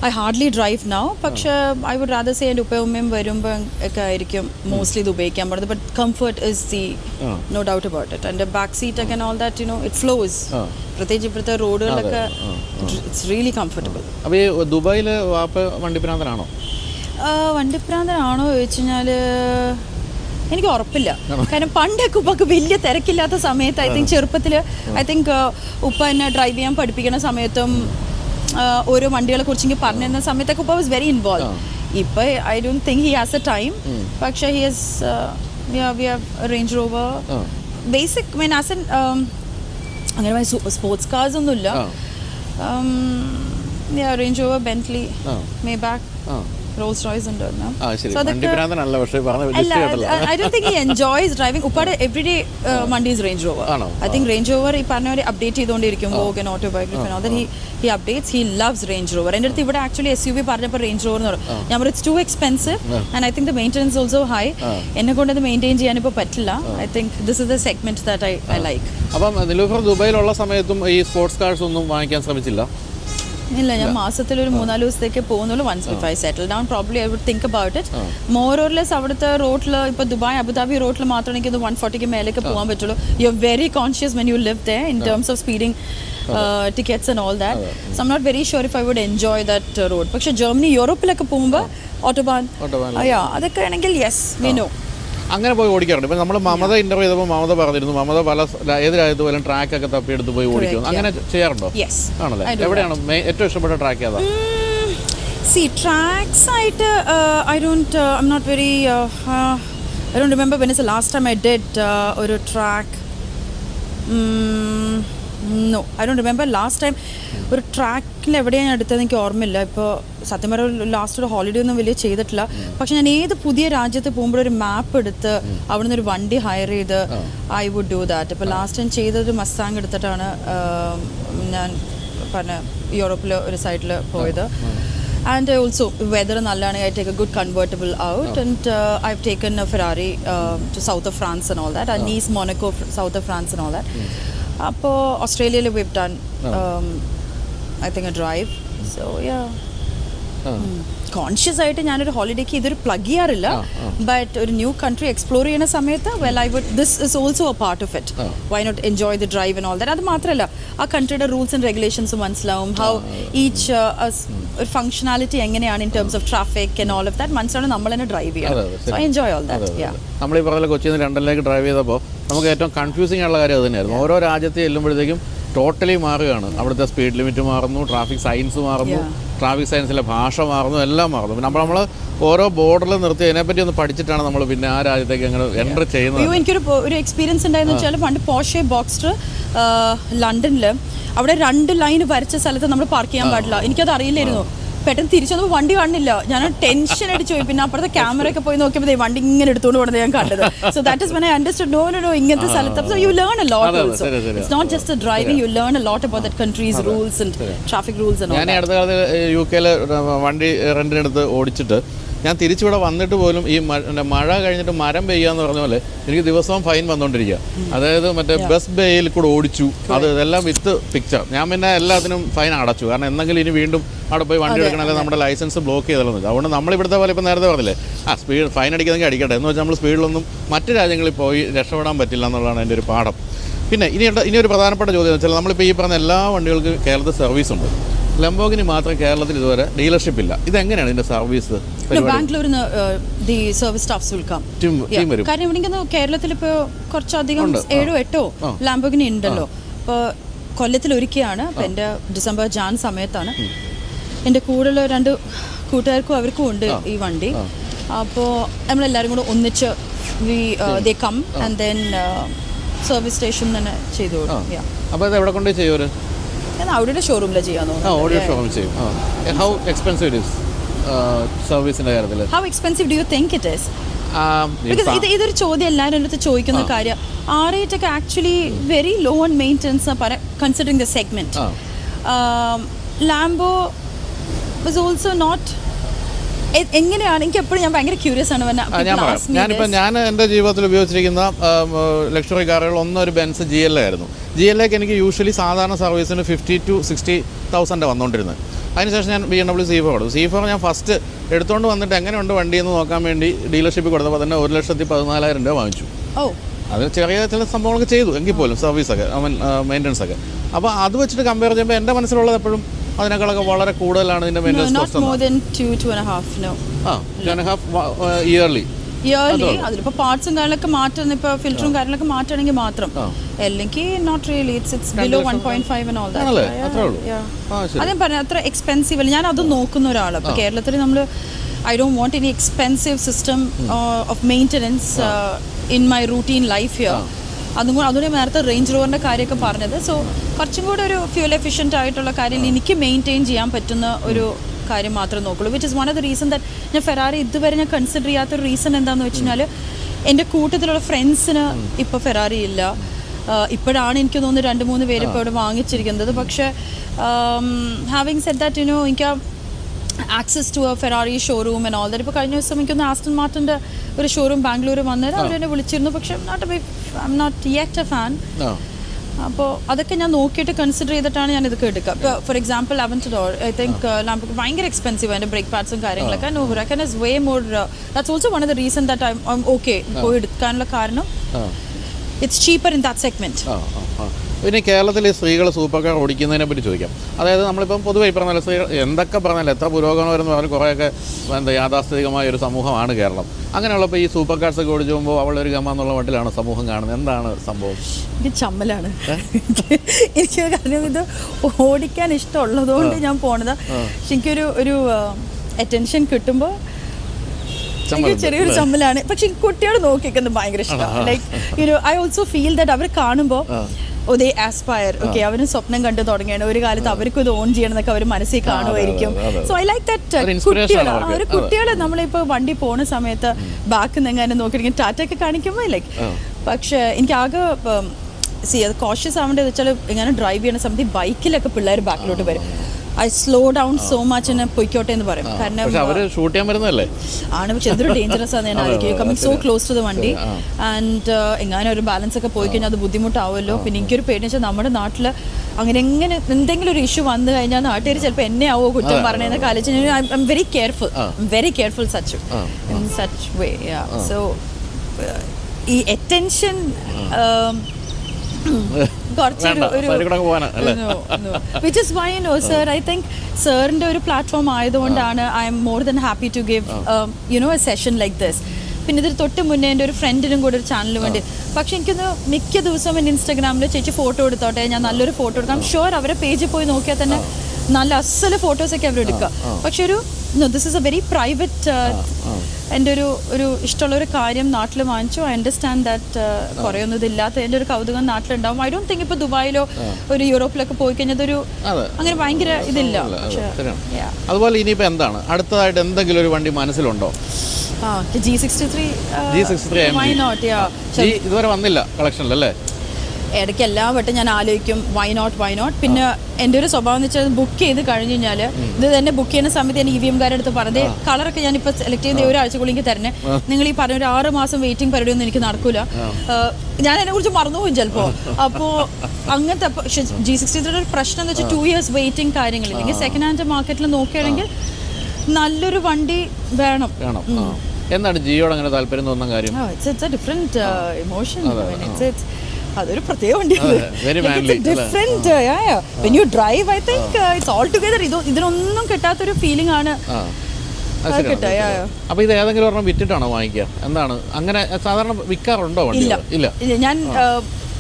I hardly drive now. പക്ഷേ ഐ വുഡ് റാദർ സേ എൻ്റെ ഉപ്പയും വരുമ്പോൾ ഒക്കെ ആയിരിക്കും മോസ്റ്റ്ലി ഇത് ഉപയോഗിക്കാൻ പറ്റുന്നത്. But comfort is the no doubt about it. എൻ്റെ ബാക്ക് സീറ്റ് ഒക്കെ ഓൾ ദാറ്റ് ഇറ്റ് ഫ്ലോസ്. പ്രത്യേകിച്ച് ഇപ്പോഴത്തെ റോഡുകളിലൊക്കെ ഇറ്റ്സ് റിയലി കംഫർട്ടബിൾ. അപ്പോൾ ഈ ദുബായിൽ വണ്ടിപ്രാന്തനാണോ? വണ്ടിപ്രാന്തനാണോ ചോദിച്ചു കഴിഞ്ഞാൽ എനിക്ക് ഉറപ്പില്ല. കാരണം പണ്ടൊക്കെ ഉപ്പക്ക് വലിയ തിരക്കില്ലാത്ത സമയത്ത് ഐ തിങ്ക് ചെറുപ്പത്തിൽ ഐ തിങ്ക് ഉപ്പ എന്നെ ഡ്രൈവ് ചെയ്യാൻ പഠിപ്പിക്കുന്ന സമയത്തും ഓരോ വണ്ടികളെ കുറിച്ച് എനിക്ക് പറഞ്ഞു തരുന്ന സമയത്തൊക്കെ ഉപ്പ വാസ് വെരി ഇൻവോൾവ്. ഇപ്പോൾ I don't think he has a time. പക്ഷേ he has we have Range Rover basic mean as an അങ്ങനെ സ്പോർട്സ് കാർസ് ഒന്നുമില്ല. Range Rover, Bentley, Maybach, Rolls Royce ഉണ്ട്. I don't think he enjoys driving. ഉപ്പാടെ എവറിഡേ വണ്ടി is Range Rover. I think Range Rover ഈ പറഞ്ഞവരെ അപ്ഡേറ്റ് ചെയ്തുകൊണ്ടിരിക്കും. Vogue and autobiography he updates. He loves Range Rover. എൻ്റെ അടുത്ത് ഇവിടെ ആക്ച്വലി SUV പറഞ്ഞപ്പോൾ റേഞ്ച് റോവർ എന്ന് പറയും. ഞാൻ പറയും it's to expensive and I think the maintenance also high. എന്നെ കൊണ്ട് അത് മെയിൻറ്റെയിൻ ചെയ്യാനിപ്പോൾ പറ്റില്ല. I think this is the segment that I like. അപ്പം നിലൂഫർ ദുബായിലുള്ള സമയത്തും ഈ സ്പോർട്സ് കാർസ് ഒന്നും വാങ്ങിക്കാൻ ശ്രമിച്ചില്ല? ഇല്ല, ഞാൻ മാസത്തിൽ ഒരു 3-4 ദിവസത്തേക്ക് പോകുന്നുള്ളൂ. Once if I settle down probably I would think about it. More or less അവിടുത്തെ റോഡിൽ ഇപ്പോൾ ദുബായ് അബുദാബി റോഡിൽ മാത്രമേ എനിക്ക് 140 മേലേക്ക് പോകാൻ പറ്റുള്ളൂ. You are very conscious when you live there in terms of speeding. Tickets and all that. So I M not very sure if I would enjoy that road. പക്ഷേ ജർമ്മനി യൂറോപ്പിലൊക്കെ പോകുമ്പോൾ ഓട്ടോബാൻ അതൊക്കെ ആണെങ്കിൽ യെസ് വി നോ. അങ്ങനെ പോയി ഓടിക്കാറുണ്ട്. ഇപ്പം നമ്മൾ മമത ഇൻ്റർവ്യൂ ചെയ്തപ്പോൾ മമത പറഞ്ഞിരുന്നു മമത പല ഏത് രാജ്യത്ത് പോലും ട്രാക്കൊക്കെ തപ്പിയെടുത്ത് പോയി ഓടിക്കുന്നു. അങ്ങനെ ചെയ്യാറുണ്ടോ? ആണല്ലേ. എവിടെയാണ് ഏറ്റവും ഇഷ്ടപ്പെട്ട ട്രാക്ക് ഏതാ? See, tracks I don't remember when is the last time I did ഒരു track. No, I don't remember last time ഒരു ട്രാക്കിൽ എവിടെയാണ് ഞാൻ എടുത്തത് എനിക്ക് ഓർമ്മയില്ല. ഇപ്പോൾ സത്യം പറഞ്ഞ ലാസ്റ്റ് ഒരു ഹോളിഡേ ഒന്നും വലിയ ചെയ്തിട്ടില്ല. പക്ഷെ ഞാൻ ഏത് പുതിയ രാജ്യത്ത് പോകുമ്പോൾ ഒരു മാപ്പ് എടുത്ത് അവിടെ നിന്ന് ഒരു വണ്ടി ഹയർ ചെയ്ത് ഐ വുഡ് ഡു ദാറ്റ്. ഇപ്പോൾ ലാസ്റ്റ് ഞാൻ ചെയ്തൊരു മസ്താങ് എടുത്തിട്ടാണ് ഞാൻ പറഞ്ഞ യൂറോപ്പിൽ ഒരു സൈഡിൽ പോയത്. And also weather nallane, I take a good convertible out, and I've taken a Ferrari to south of France and all that, and Nice, Monaco, south of France and all that. Appo Australia we've done I think a drive. So yeah. Conscious ആയിട്ട് ഞാനൊരു ഹോളിഡേക്ക് ഇതൊരു പ്ലഗ് ചെയ്യാറില്ല. ബട്ട് ഒരു ന്യൂ കൺട്രി എക്സ്പ്ലോർ ചെയ്യുന്ന സമയത്ത് this is also a part of it. Why not enjoy the drive and all that. അത് മാത്രമല്ല ആ കൺട്രിയുടെ റൂൾസ് ആൻഡ് റെഗുലേഷൻസ് മനസ്സിലാവും. ഹൗ ഈച്ച് ഒരു ഫംഗ്ഷനാലിറ്റി എങ്ങനെയാണ് in terms of traffic and all of that മനസ്സിലാണ് നമ്മൾ തന്നെ ഡ്രൈവ് ചെയ്യണം. So I enjoy all that. നമ്മൾ ഈ പറഞ്ഞ കൊച്ചിയിൽ നിന്ന് ലണ്ടനിലേക്ക് ഡ്രൈവ് ചെയ്തപ്പോൾ നമുക്ക് ഏറ്റവും കൺഫ്യൂസിംഗ് ഉള്ള കാര്യം അത് തന്നെയായിരുന്നു. ഓരോ രാജ്യത്ത് ചെല്ലുമ്പോഴത്തേക്കും ടോട്ടലി മാറുകയാണ്. അവിടുത്തെ സ്പീഡ് ലിമിറ്റ് മാറുന്നു, ട്രാഫിക് സയൻസ് മാറുന്നു, ട്രാഫിക് സയൻസിലെ ഭാഷ മാറുന്നു, എല്ലാം മാറുന്നു. പിന്നെ നമ്മൾ ഓരോ ബോർഡറിൽ നിർത്തി അതിനെപ്പറ്റി ഒന്ന് പഠിച്ചിട്ടാണ് നമ്മൾ പിന്നെ ആ രാജ്യത്തേക്ക് അങ്ങനെ എൻ്റർ ചെയ്യുന്നത്. എനിക്കൊരു എക്സ്പീരിയൻസ് ഉണ്ടായെന്ന് വെച്ചാൽ പണ്ട് പോർഷെ ബോക്സ്റ്റർ ലണ്ടനിൽ അവിടെ 2 ലൈൻ വരച്ച സ്ഥലത്ത് നമ്മൾ പാർക്ക് ചെയ്യാൻ പാടില്ല. എനിക്കത് അറിയില്ലായിരുന്നു. പെട്ടെന്ന് തിരിച്ചു വന്നപ്പോൾ വണ്ടി കാണില്ല. ഞാൻ ടെൻഷൻ അടിച്ചു പോയി. പിന്നെ അപ്പുറത്തെ ക്യാമറ ഒക്കെ പോയി നോക്കിയപ്പോൾ വണ്ടി ഇങ്ങനെ എടുത്തുകൊണ്ട് പോകുന്നത് ഞാൻ കണ്ടത്. So that is when I understood no ഇങ്ങനത്തെ സ്ഥലത്ത്. So you learn a lot also. It's not just driving, you learn a lot about that countries rules and traffic rules and all. ഞാൻ അടുത്ത കാലത്ത് UK വണ്ടി റെന്റിനെടുത്ത് ഓടിച്ചിട്ട് ഞാൻ തിരിച്ചിവിടെ വന്നിട്ട് പോലും ഈ മഴ കഴിഞ്ഞിട്ട് മരം പെയ്യാന്ന് പറഞ്ഞ പോലെ എനിക്ക് ദിവസവും ഫൈൻ വന്നുകൊണ്ടിരിക്കുക. അതായത് മറ്റേ ബസ് ബേയിൽ കൂടെ ഓടിച്ചു, ഇതെല്ലാം വിത്ത് പിക്ചർ. ഞാൻ പിന്നെ എല്ലാത്തിനും ഫൈൻ അടച്ചു. കാരണം എന്തെങ്കിലും ഇനി വീണ്ടും അവിടെ പോയി വണ്ടി എടുക്കണമല്ലോ, നമ്മുടെ ലൈസൻസ് ബ്ലോക്ക് ചെയ്തല്ലോ. അതുകൊണ്ട് നമ്മളിവിടുത്തെ പോലെ ഇപ്പം നേരത്തെ പറഞ്ഞില്ലേ, സ്പീഡ് ഫൈൻ അടിക്കുന്നെങ്കിൽ അടിക്കട്ടെ എന്ന് വെച്ചാൽ നമ്മൾ സ്പീഡിലൊന്നും മറ്റു രാജ്യങ്ങളിൽ പോയി രക്ഷപ്പെടാൻ പറ്റില്ല എന്നുള്ളതാണ് എൻ്റെ ഒരു പാഠം. പിന്നെ ഇനി ഒരു പ്രധാനപ്പെട്ട ചോദ്യം എന്ന് വെച്ചാൽ നമ്മളിപ്പോൾ ഈ പറഞ്ഞ എല്ലാ വണ്ടികൾക്കും കേരളത്തിൽ സർവീസ് ഉണ്ട്. ലംബോർഗിനി മാത്രം കേരളത്തിൽ ഇതുവരെ ഡീലർഷിപ്പ് ഇല്ല. ഇതെങ്ങനെയാണ് ഇതിന്റെ സർവീസ്? ബാംഗ്ലൂരിൽ the service staffs will come. കാരണം ഇവിടെ കേരളത്തിൽ ഇപ്പോൾ കുറച്ചധികം 7-8 ലാംബോർഗിനി ഉണ്ടല്ലോ. ഇപ്പോൾ കൊല്ലത്തിൽ ഒരുക്കിയാണ്. അപ്പോൾ എൻ്റെ ഡിസംബർ ജാൻ സമയത്താണ്. എൻ്റെ കൂടെയുള്ള 2 കൂട്ടുകാർക്കും അവർക്കും ഉണ്ട് ഈ വണ്ടി. അപ്പോൾ നമ്മളെല്ലാവരും കൂടെ ഒന്നിച്ച് they come and then service station തന്നെ ചെയ്തു കൊടുക്കും. അപ്പോൾ ഇത് എവിടെ കൊണ്ട് ചെയ്യുമോ? അവിടെ ഷോറൂമിൽ ചെയ്യാൻ How expensive it is സർവീസിന്റെ കാര്യത്തിൽ? How expensive do you think it is? ഇതൊരു ചോദ്യം എല്ലാവരും എൻ്റെ അടുത്ത് ചോദിക്കുന്ന കാര്യം. R8 ഒക്കെ actually very low on maintenance considering the segment. Lambo was also not. എങ്ങനെയാണ് എനിക്ക് എപ്പോഴും ഞാൻ ഭയങ്കര ക്യൂരിയസ് ആണ്. ഞാൻ എൻ്റെ ജീവിതത്തിൽ ഉപയോഗിച്ചിരിക്കുന്ന ലക്ഷറി കാറുകൾ ഒരു ബെൻസ് GLA ആയിരുന്നു. GLAക്ക് എനിക്ക് യൂഷ്വലി സാധാരണ സർവീസിന് 50,000 to 60,000 വന്നുകൊണ്ടിരുന്നത്. അതിനുശേഷം ഞാൻ BMW C4 കൊടുത്തു. C4 ഞാൻ ഫസ്റ്റ് എടുത്തുകൊണ്ട് വന്നിട്ട് എങ്ങനെയുണ്ട് വണ്ടി എന്ന് നോക്കാൻ വേണ്ടി ഡീലർഷിപ്പിൽ കൊടുത്തപ്പോൾ തന്നെ 1,14,000 രൂപ വാങ്ങിച്ചു. അത് ചെറിയ ചില സംഭവങ്ങളൊക്കെ ചെയ്തു എങ്കിൽ പോലും സർവീസൊക്കെ മെയിൻ്റനൻസ് ഒക്കെ. അപ്പോൾ അത് വെച്ചിട്ട് കമ്പയർ ചെയ്യുമ്പോൾ എൻ്റെ മനസ്സിലുള്ളത് എപ്പോഴും അതിനേക്കാളൊക്കെ വളരെ കൂടുതലാണ് ഇതിന്റെ മെയിൻ്റനൻസ് കോസ്റ്റ്. ഇയർലി അതിലിപ്പോൾ പാർട്സും കാര്യങ്ങളൊക്കെ മാറ്റുന്ന, ഇപ്പോൾ ഫിൽറ്ററും കാര്യങ്ങളൊക്കെ മാറ്റണമെങ്കിൽ മാത്രം. അല്ലെങ്കിൽ not really, it's below 1.5 and all that. അതേ പറഞ്ഞ അത്ര എക്സ്പെൻസീവ് അല്ല. ഞാൻ അത് നോക്കുന്ന ഒരാളാണ്. ഇപ്പോൾ കേരളത്തിൽ നമ്മൾ I don't want any expensive system of maintenance in my routine life here. അതുകൊണ്ട് നേരത്തെ റേഞ്ച് റോവറിൻ്റെ കാര്യമൊക്കെ പറഞ്ഞത്. സോ കുറച്ചും കൂടെ ഒരു ഫ്യൂൽ എഫിഷ്യൻ്റ് ആയിട്ടുള്ള കാര്യം എനിക്ക് മെയിൻറ്റെയിൻ ചെയ്യാൻ പറ്റുന്ന ഒരു കാര്യം മാത്രമേ നോക്കുള്ളൂ. Which is one of the reason that ഞാൻ ഫെറാറി ഇതുവരെ ഞാൻ കൺസിഡർ ചെയ്യാത്തൊരു റീസൺ എന്താണെന്ന് വെച്ച് കഴിഞ്ഞാൽ എൻ്റെ കൂട്ടത്തിലുള്ള ഫ്രണ്ട്സിന് ഇപ്പോൾ ഫെറാറി ഇല്ല. ഇപ്പോഴാണ് എനിക്ക് തോന്നുന്നു 2-3 പേര് ഇപ്പോൾ ഇവിടെ വാങ്ങിച്ചിരിക്കുന്നത്. പക്ഷേ ഹാവിങ് സെഡ് ദാറ്റ് എനിക്ക് access to a Ferrari showroom and all that. ഇപ്പോൾ കഴിഞ്ഞ ദിവസം എനിക്കൊന്ന് ആസ്റ്റൺ മാർട്ടിൻ്റെ ഒരു ഷോറൂം ബാംഗ്ലൂർ വന്നത് അവരെന്നെ വിളിച്ചിരുന്നു. പക്ഷേ I M not yet a fan. അപ്പോൾ അതൊക്കെ ഞാൻ നോക്കിയിട്ട് കൺസിഡർ ചെയ്തിട്ടാണ് ഞാൻ ഇതൊക്കെ എടുക്കുക. ഇപ്പോൾ for example Aventador, I think Lamborghini ഭയങ്കര എക്സ്പെൻസീവ്. അതിൻ്റെ ബ്രേക്ക് പാഡ്സും കാര്യങ്ങളൊക്കെ. No, Huracan is way more. That's also one of the reason that I'm okay പോയി എടുക്കാനുള്ള കാരണം. It's cheaper in that segment. പിന്നെ കേരളത്തിൽ ഈ സ്ത്രീകൾ സൂപ്പർ കാർ ഓടിക്കുന്നതിനെ പറ്റി ചോദിക്കാം. അതായത് നമ്മളിപ്പം പൊതുവെ ഈ പറഞ്ഞാൽ സ്ത്രീകൾ എന്തൊക്കെ പറഞ്ഞാൽ എത്ര പുരോഗമനമെന്ന് പറഞ്ഞാൽ കുറേയൊക്കെ യാഥാസ്ഥിതികമായ ഒരു സമൂഹമാണ് കേരളം. അങ്ങനെയുള്ളപ്പോൾ ഈ സൂപ്പർ കാർസൊക്കെ ഓടിച്ചു പോകുമ്പോൾ അവളൊരു ഗമ എന്നുള്ള മട്ടിലാണ് സമൂഹം കാണുന്നത്. എന്താണ് സംഭവം? ഇത് ചമ്മലാണ്. എനിക്ക് കാരണം ഇത് ഓടിക്കാൻ ഇഷ്ടമുള്ളതുകൊണ്ട് ഞാൻ പോണത്. പക്ഷെ എനിക്കൊരു അറ്റൻഷൻ കിട്ടുമ്പോൾ ചെറിയൊരു ചമ്മലാണ്. പക്ഷെ കുട്ടികൾ നോക്കിക്കുന്നത് ഭയങ്കര ഇഷ്ടമാണ്. Like I also feel that അവർ കാണുമ്പോൾ ദേ ആസ്പയർ, ഓക്കെ, അവരും സ്വപ്നം കണ്ടു തുടങ്ങിയാണ്, ഒരു കാലത്ത് അവർക്കും ഇത് ഓൺ ചെയ്യണം എന്നൊക്കെ അവർ മനസ്സിൽ കാണുമായിരിക്കും. സോ ഐ ലൈക്ക് ദാറ്റ് കുട്ടികൾ നമ്മളിപ്പോൾ വണ്ടി പോണ സമയത്ത് ബാക്ക് നിന്നെങ്ങാനും നോക്കിയിരിക്കും, ടാറ്റയൊക്കെ കാണിക്കുമ്പോൾ ലൈക്ക്. പക്ഷേ എനിക്ക് ആകെ അത് കോഷ്യസ് ആവേണ്ടത് വെച്ചാൽ ഇങ്ങനെ ഡ്രൈവ് ചെയ്യുന്ന സമയത്ത് ബൈക്കിലൊക്കെ പിള്ളേർ ബാക്കിലോട്ട് വരും. I slow down so much എന്ന് പൊയ്ക്കോട്ടെ എന്ന് പറയും. കാരണം ഷൂട്ട് ചെയ്യാൻ വരുന്നതല്ലേ ആണ്. പക്ഷെ എന്തൊരു ഡേഞ്ചറസ് ആണ് ഞാൻ ആലോചിക്കും. Coming so close to the വണ്ടി ആൻഡ് എങ്ങനെ ഒരു ബാലൻസ് ഒക്കെ പോയി കഴിഞ്ഞാൽ അത് ബുദ്ധിമുട്ടാവുമല്ലോ. പിന്നെ എനിക്കൊരു പേടി വെച്ചാൽ നമ്മുടെ നാട്ടിൽ അങ്ങനെ എങ്ങനെ എന്തെങ്കിലും ഒരു ഇഷ്യൂ വന്നു കഴിഞ്ഞാൽ നാട്ടുകാർ ചിലപ്പോൾ എന്നെ ആവോ കുറ്റം പറഞ്ഞതെന്നൊക്കെ ആലോചിച്ച് I'm very careful such way. So ഈ attention which is why no sir, I think സാറിൻ്റെ ഒരു പ്ലാറ്റ്ഫോം ആയതുകൊണ്ടാണ് I'm more than happy to give a session like this. പിന്നെ ഇതിന് തൊട്ട് മുന്നേ എൻ്റെ ഒരു ഫ്രണ്ടിനും കൂടെ ഒരു ചാനലിന് വേണ്ടി. പക്ഷെ എനിക്കൊന്ന് മിക്ക ദിവസവും എൻ്റെ ഇൻസ്റ്റാഗ്രാമിൽ ചേച്ചി ഫോട്ടോ എടുത്തോട്ടെ, ഞാൻ നല്ലൊരു ഫോട്ടോ എടുക്കാം. ഷുവർ അവരെ പേജിൽ പോയി നോക്കിയാൽ തന്നെ നല്ല അസല് ഫോട്ടോസൊക്കെ അവരെടുക്കുക. പക്ഷെ this is A very private. എൻ്റെ ഒരു ഇഷ്ടമുള്ളൊരു കാര്യം നാട്ടിൽ വാങ്ങിച്ചു. ഐ അണ്ടർസ്റ്റാൻഡ് ദാറ്റ് കുറേ ഒന്നും ഇതില്ലാത്ത എൻ്റെ ഒരു കൗതുകം നാട്ടിലുണ്ടാവും. ഐ ഡോണ്ട് തിങ്ക് ഇപ്പോൾ ദുബായിലോ ഒരു യൂറോപ്പിലൊക്കെ പോയി കഴിഞ്ഞാൽ അതൊരു അങ്ങനെ ഭയങ്കര ഇതില്ല. അതുപോലെ ഇനിയിപ്പോൾ എന്താണ് അടുത്തതായിട്ട് എന്തെങ്കിലും ഒരു വണ്ടി മനസ്സിലുണ്ടോ? G63 why not? ഇതുവരെ വന്നില്ല കളക്ഷനിലല്ലേ? ഇടയ്ക്ക് എല്ലാ വട്ടം ഞാൻ ആലോചിക്കും വൈ നോട്ട്. പിന്നെ എൻ്റെ ഒരു സ്വഭാവം എന്ന് വെച്ചാൽ ബുക്ക് ചെയ്ത് കഴിഞ്ഞ് കഴിഞ്ഞാൽ ഇത് തന്നെ ബുക്ക് ചെയ്യുന്ന സമയത്ത് ഞാൻ EVM-കാരുടെ അടുത്ത് പറഞ്ഞത് കളറൊക്കെ ഞാനിപ്പോൾ സെലക്ട് ചെയ്ത് ഒരാഴ്ചക്കുള്ളിൽ എനിക്ക് തരണേ. നിങ്ങൾ ഈ പറഞ്ഞ ഒരു 6 മാസം വെയിറ്റിംഗ് പരിപാടി ഒന്നും എനിക്ക് നടക്കില്ല. ഞാൻ അതിനെക്കുറിച്ച് മറന്നുപോകും ചിലപ്പോൾ. അപ്പോൾ അങ്ങനത്തെ G63 ഒരു പ്രശ്നം എന്ന് വെച്ചാൽ 2 years വെയിറ്റിംഗ് കാര്യങ്ങളില്ലെങ്കിൽ സെക്കൻഡ് ഹാൻഡ് മാർക്കറ്റിൽ നോക്കുകയാണെങ്കിൽ നല്ലൊരു വണ്ടി വേണം. എന്താണ് ജിയോട് അങ്ങനെ താല്പര്യം തോന്നുന്ന കാര്യം? It's A different emotion. അതൊരു പ്രത്യേക വണ്ടിയാണ്. Different when you drive. I think it's all together ഇതിനൊന്നും കിട്ടാത്തൊരു ഫീലിംഗ് ആണ്. അപ്പൊ ഇത് ഏതെങ്കിലും ഒരെണ്ണം വിറ്റിട്ടാണോ വാങ്ങിക്കുക? എന്താണ് അങ്ങനെ സാധാരണ വിൽക്കാറുണ്ടോ? ഇല്ല. ഞാൻ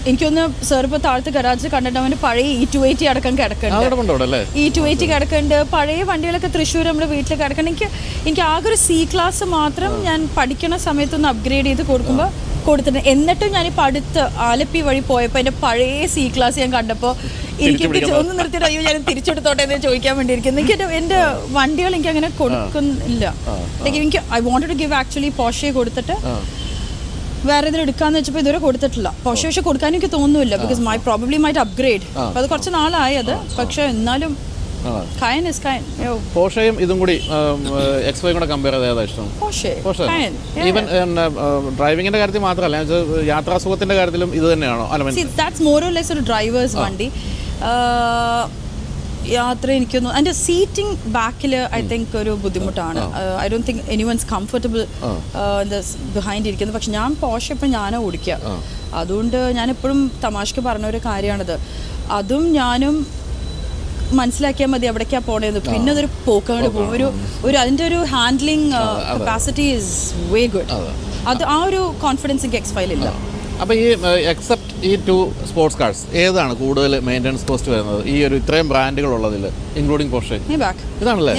എനിക്കൊന്ന് സാർ ഇപ്പോൾ താഴത്തെ ഗരാജിൽ കണ്ടിട്ട് അവന് പഴയ E280 അടക്കം കിടക്കുന്നുണ്ട്. E280 കിടക്കുന്നുണ്ട്. പഴയ വണ്ടികളൊക്കെ തൃശ്ശൂർ നമ്മുടെ വീട്ടിൽ കിടക്കുന്നുണ്ട്. എനിക്ക് ആകെ ഒരു C ക്ലാസ് മാത്രം ഞാൻ പഠിക്കുന്ന സമയത്തൊന്ന് അപ്ഗ്രേഡ് ചെയ്ത് കൊടുത്തിട്ടുണ്ട്. എന്നിട്ടും ഞാനിപ്പോൾ അടുത്ത് ആലപ്പി വഴി പോയപ്പോൾ എൻ്റെ പഴയ C ക്ലാസ് ഞാൻ കണ്ടപ്പോൾ എനിക്ക് ഒന്ന് നിർത്തിയിട്ട് അയ്യോ ഞാൻ തിരിച്ചെടുത്തോട്ടെ എന്ന് ചോദിക്കാൻ വേണ്ടിയിരിക്കുന്നു. എനിക്ക് എൻ്റെ വണ്ടികൾ എനിക്ക് അങ്ങനെ കൊടുക്കുന്നില്ല. എനിക്ക് I wanted to give actually Porsche കൊടുത്തിട്ട് വേറെ ഇതിൽ എടുക്കാന്ന് വെച്ചപ്പോൾ ഇതുവരെ കൊടുത്തിട്ടില്ല. പക്ഷേ കൊടുക്കാൻ എനിക്ക് തോന്നുന്നില്ല. Because probably might upgrade. അപ്പോൾ അത് കുറച്ച് നാളായത്. പക്ഷെ എന്നാലും പോർഷയും ഇതും കൂടി X5 കൂടെ കമ്പയർ ചെയ്ത് ഏതാ ഇഷ്ടം? ഈവൻ ഡ്രൈവിംഗിന്റെ കാര്യത്തിൽ മാത്രമല്ല, യാത്രാസുഖത്തിന്റെ കാര്യത്തിലും ഇത് തന്നെയാണോ? ദാറ്റ്സ് മോർ ഓർ ലെസ് ഒരു ഡ്രൈവേഴ്സ് വണ്ടി. യാത്ര എനിക്കൊന്നും അതിൻ്റെ സീറ്റിംഗ് ബാക്കിൽ ഐ തിങ്ക് ഒരു ബുദ്ധിമുട്ടാണ്. I don't think anyone's comfortable behind ഇരിക്കുന്നത്. പക്ഷെ ഞാൻ പോർഷെ ഇപ്പം ഞാനാണ് ഓടിക്കുക. അതുകൊണ്ട് ഞാനെപ്പോഴും തമാശക്ക് പറഞ്ഞ ഒരു കാര്യമാണത്. അതും ഞാനും മനസ്സിലാക്കിയാൽ മതി എവിടേക്കാണ് പോണേന്ന്. പിന്നെ അതൊരു പോക്കാണ്ട് പോകും. ഒരു അതിൻ്റെ ഒരു handling capacity is way good. അത് ആ ഒരു കോൺഫിഡൻസ് എനിക്ക് X5 ഇല്ല. അപ്പോൾ ഈ എക്സെപ്റ്റ് ഈ 2 സ്പോർട്സ് കാർസ് ഏതാണ് കൂടുതൽ മെയിൻ്റനൻസ് കോസ്റ്റ് വരുന്നത് ഈ ഒരു ഇത്രയും ബ്രാൻഡുകൾ ഉള്ളതിൽ, ഇൻക്ലൂഡിംഗ് പോർഷെ? ഇതാണല്ലേ?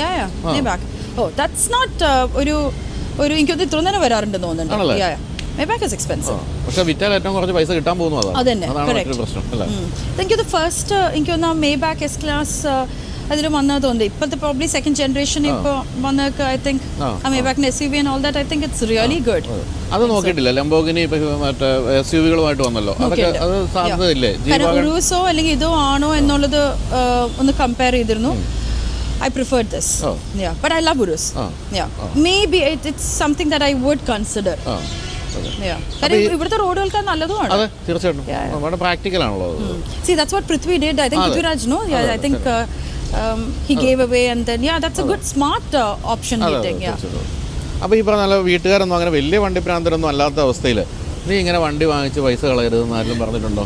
ദാറ്റ്സ് നോട്ട് ഒരു എനിക്കൊന്ന് ഇത്ര തന്നെ വരാറുണ്ടെന്ന് തോന്നുന്നുണ്ട്. Maybach is expensive. പക്ഷേ വിറ്റാൽ ഏറ്റവും കുറച്ച് പൈസ കിട്ടാൻ പോകുന്നു. അതാണ് പ്രശ്നം അല്ലേ? എനിക്കത് ഫസ്റ്റ് എനിക്കൊന്ന് Maybach S ക്ലാസ് അതിൽ വന്നത് തോന്നുന്നു. ഇപ്പോഴത്തെ പ്രോബ്ലി സെക്കൻഡ് ജനറേഷൻ ഇപ്പോൾ വന്നൊക്കെ I think Maybach SUV and all that, I think it's really good. അത് നോക്കിയിട്ടില്ല. ലംബോർഗിനി മറ്റേ SUV-കളുമായിട്ട് വന്നല്ലോ, അതൊക്കെ അത് സാധ്യതയില്ലേ? ഉറൂസോ അല്ലെങ്കിൽ ഇതോ ആണോ എന്നുള്ളത് ഒന്ന് കമ്പയർ ചെയ്തിരുന്നു. I preferred this. But I love Urus. Maybe it's something that I would consider. ഇവിടുത്തെ റോഡുകൾക്ക് നല്ലതുമാണ്. അതെ, തീർച്ചയായിട്ടും വളരെ പ്രാക്ടിക്കൽ ആണല്ലോ. See, that's what Prithvi did. I think Prithviraj, no? I think he gave away and then that's a good smart option he took. അപ്പോൾ ഈ പറഞ്ഞ വീട്ടുകാരൊന്നും അങ്ങനെ വലിയ വണ്ടി പ്രാന്തരൊന്നും അല്ലാത്ത അവസ്ഥയിൽ നീ ഇങ്ങനെ വണ്ടി വാങ്ങിച്ച് പൈസ കളയരുതെന്ന് ആരെങ്കിലും പറഞ്ഞിട്ടുണ്ടോ?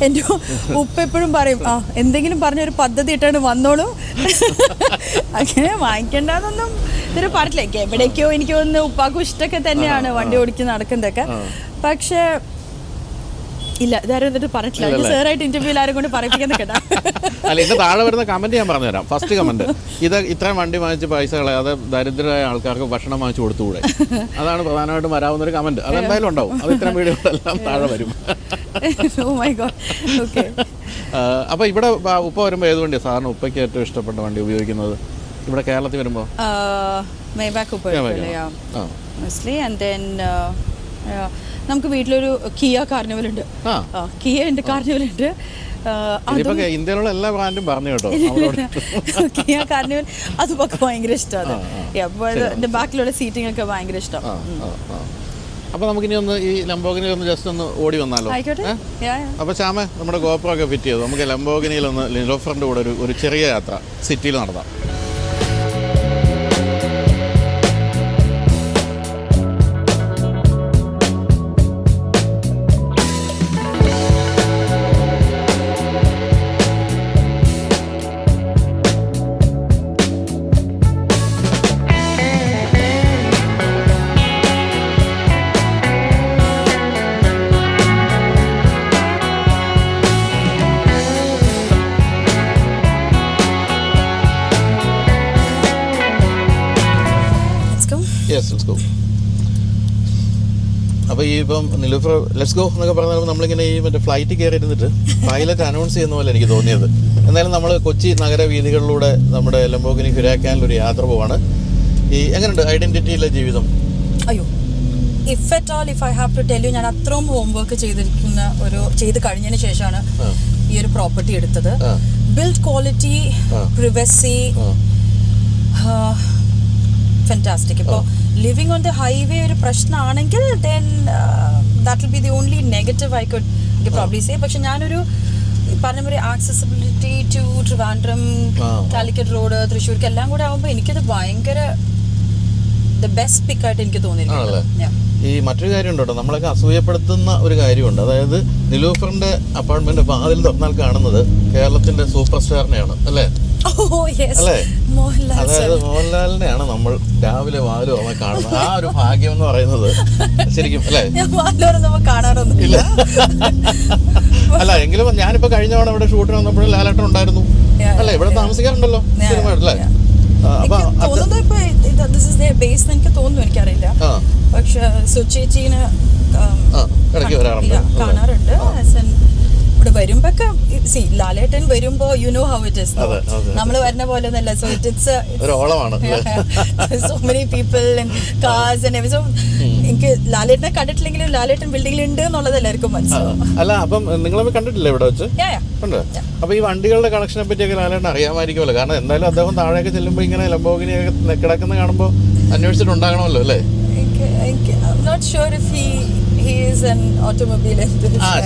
എൻ്റെ ഉപ്പ എപ്പോഴും പറയും എന്തെങ്കിലും പറഞ്ഞൊരു പദ്ധതി ഇട്ടാണ് വന്നോളൂ, അങ്ങനെ വാങ്ങിക്കണ്ടെന്നൊന്നും ഇതൊരു പറഞ്ഞില്ല. എവിടേക്കോ എനിക്ക് തോന്നുന്നു ഉപ്പാക്കും ഇഷ്ടമൊക്കെ തന്നെയാണ് വണ്ടി ഓടിച്ച് നടക്കുന്നതൊക്കെ. പക്ഷേ ഇല്ല, ഇതാരും എന്നിട്ട് പറഞ്ഞിട്ടില്ല. സാറായിട്ട് ഇന്റർവ്യൂവിൽ ആരും കൊണ്ട് പറയിപ്പിക്കാൻ കേട്ടാ. അല്ല, ഇത് താഴെ വരുന്ന കമന്റ് ഞാൻ പറഞ്ഞുതരാം. ഫസ്റ്റ് കമന്റ്, ഇത് ഇത്രയും വണ്ടി വാങ്ങിച്ച് പൈസ കളയാതെ ദരിദ്രരായ ആൾക്കാർക്ക് ഭക്ഷണം വാങ്ങിച്ചു കൊടുത്തുകൂടെ? അതാണ് പ്രധാനമായിട്ടും വരാവുന്ന ഒരു കമന്റ്. അതെന്തായാലും ഉണ്ടാവും. അത് ഇത്രയും വീഡിയോകളെല്ലാം താഴെ വരും. അപ്പൊ ഇവിടെ ഉപ്പ വരുമ്പോ ഏത് വണ്ടിയാണ് സാറിന് ഉപ്പയ്ക്ക് ഏറ്റവും ഇഷ്ടപ്പെട്ട വണ്ടി ഉപയോഗിക്കുന്നത് ഇവിടെ കേരളത്തിൽ വരുമ്പോ? നമുക്ക് വീട്ടിലൊരു കിയ കാർണിവൽ ഉണ്ട്. കിയ ഉണ്ട്, കാർണിവൽ ഉണ്ട്. ഇന്ത്യയിലുള്ള എല്ലാ ബ്രാൻഡും പറഞ്ഞു കേട്ടോ. കിയ കാർണിവൽ അതൊക്കെ ഭയങ്കര ഇഷ്ടമാണ്. ബാക്കിലുള്ള സീറ്റിംഗ് ഒക്കെ ഭയങ്കര ഇഷ്ടം. അപ്പൊ നമുക്കിനി ഒന്ന് ഈ ലംബോർഗിനിയിൽ ഒന്ന് ജസ്റ്റ് ഒന്ന് ഓടി വന്നാലോ? അപ്പൊ ശ്യാമേ, നമ്മുടെ ഗോപ്രോ ഒക്കെ ഫിറ്റ് ചെയ്തു. നമുക്ക് ലംബോർഗിനിയിൽ ഒന്ന് നിലോഫറിന്റെ കൂടെ ഒരു ചെറിയ യാത്ര സിറ്റിയിൽ നടത്താം. അപ്പോൾ ഈ ഇപ്പം നിലൂഫർ ലെറ്റ്സ് ഗോ എന്നൊക്കെ പറഞ്ഞാൽ നമ്മളിങ്ങനെ ഈ മറ്റേ ഫ്ലൈറ്റ് കയറി ഇരുന്നിട്ട് പൈലറ്റ് അനൗൺസ് ചെയ്യുന്ന പോലെ എനിക്ക് തോന്നിയത്. എന്നാലും നമ്മൾ കൊച്ചി നഗരവീഥികളിലൂടെ നമ്മുടെ ലംബോർഗിനി ഹുരാക്കാനിലൊരു യാത്ര പോവാണ്. ഈ എങ്ങനെയുണ്ട് ഐഡന്റിറ്റിയിലെ ജീവിതം? അയ്യോ, if at all if I have to tell you, ഞാൻ അത്രയും ഹോംവർക്ക് ചെയ്ത് കഴിഞ്ഞതിന് ശേഷമാണ് ഈ ഒരു പ്രോപ്പർട്ടി എടുത്തത്. Build quality, privacy, fantastic. ഇപ്പോൾ ലിവിങ് ഓൺ ദ ഹൈവേ ഒരു പ്രശ്നമാണെങ്കിൽ then that will be the only negative I could probably say. പക്ഷെ ഞാനൊരു പറഞ്ഞ പോലെ accessibility to Trivandrum, Calicut road, തൃശ്ശൂർക്ക് എല്ലാം കൂടെ ആകുമ്പോൾ എനിക്കത് ഭയങ്കര ദ ബെസ്റ്റ് പിക്കായിട്ട് എനിക്ക് തോന്നിയിരിക്കുന്നത്. ഈ മറ്റൊരു കാര്യം ഉണ്ടോ, നമ്മളൊക്കെ അസൂയപ്പെടുത്തുന്ന ഒരു കാര്യമുണ്ട്. അതായത് നിലൂഫറിന്റെ അപ്പാർട്ട്മെന്റ് വാതിൽ തുറന്നാൽ കാണുന്നത് കേരളത്തിന്റെ സൂപ്പർ സ്റ്റാറിനെയാണ് അല്ലേ? അല്ലേ? അതായത് മോഹൻലാലിനെയാണ് നമ്മൾ രാവിലെ വാതിൽ തുറന്ന് കാണുന്നത്. ആ ഒരു ഭാഗ്യം എന്ന് പറയുന്നത് ശരിക്കും അല്ലേ? കാണാറൊന്നുമില്ല. അല്ല, എങ്കിലും ഞാനിപ്പോ കഴിഞ്ഞ തവണ ഇവിടെ ഷൂട്ടിന് വന്നപ്പോഴും ലാലേട്ടൻ ഉണ്ടായിരുന്നു അല്ലേ? ഇവിടെ താമസിക്കാറുണ്ടല്ലോ സ്ഥിരമായിട്ടല്ലേ? എനിക്കറിയില്ല, പക്ഷെ സുചേച്ചീനെ കാണാറുണ്ട്. ഇവിടെ വരുമ്പോ ലാലേട്ടൻ വരുമ്പോ U know how it is. നമ്മള് വരുന്ന പോലെ ഒന്നല്ല. So it's so many people and cars and every. So എനിക്ക് ലാലേട്ടനെ കണ്ടിട്ടില്ലെങ്കിലും ലാലേട്ടൻ ബിൽഡിംഗിൽ ഉണ്ട് എന്നുള്ളത് എല്ലാവർക്കും മനസ്സിലാവും. അല്ല, അപ്പം നിങ്ങളെ കണ്ടിട്ടില്ല ഇവിടെ വെച്ച്? അപ്പൊ ഈ വണ്ടികളുടെ കണക്ഷനെ പറ്റിയൊക്കെ ലാലേട്ടൻ അറിയാമായിരിക്കുമല്ലോ. കാരണം എന്തായാലും അദ്ദേഹം താഴെയൊക്കെ ചെല്ലുമ്പോ ഇങ്ങനെ ലംബോർഗിനിയൊക്കെ കിടക്കുന്ന കാണുമ്പോ അന്വേഷിച്ചിട്ടുണ്ടാകണമല്ലോ അല്ലേ?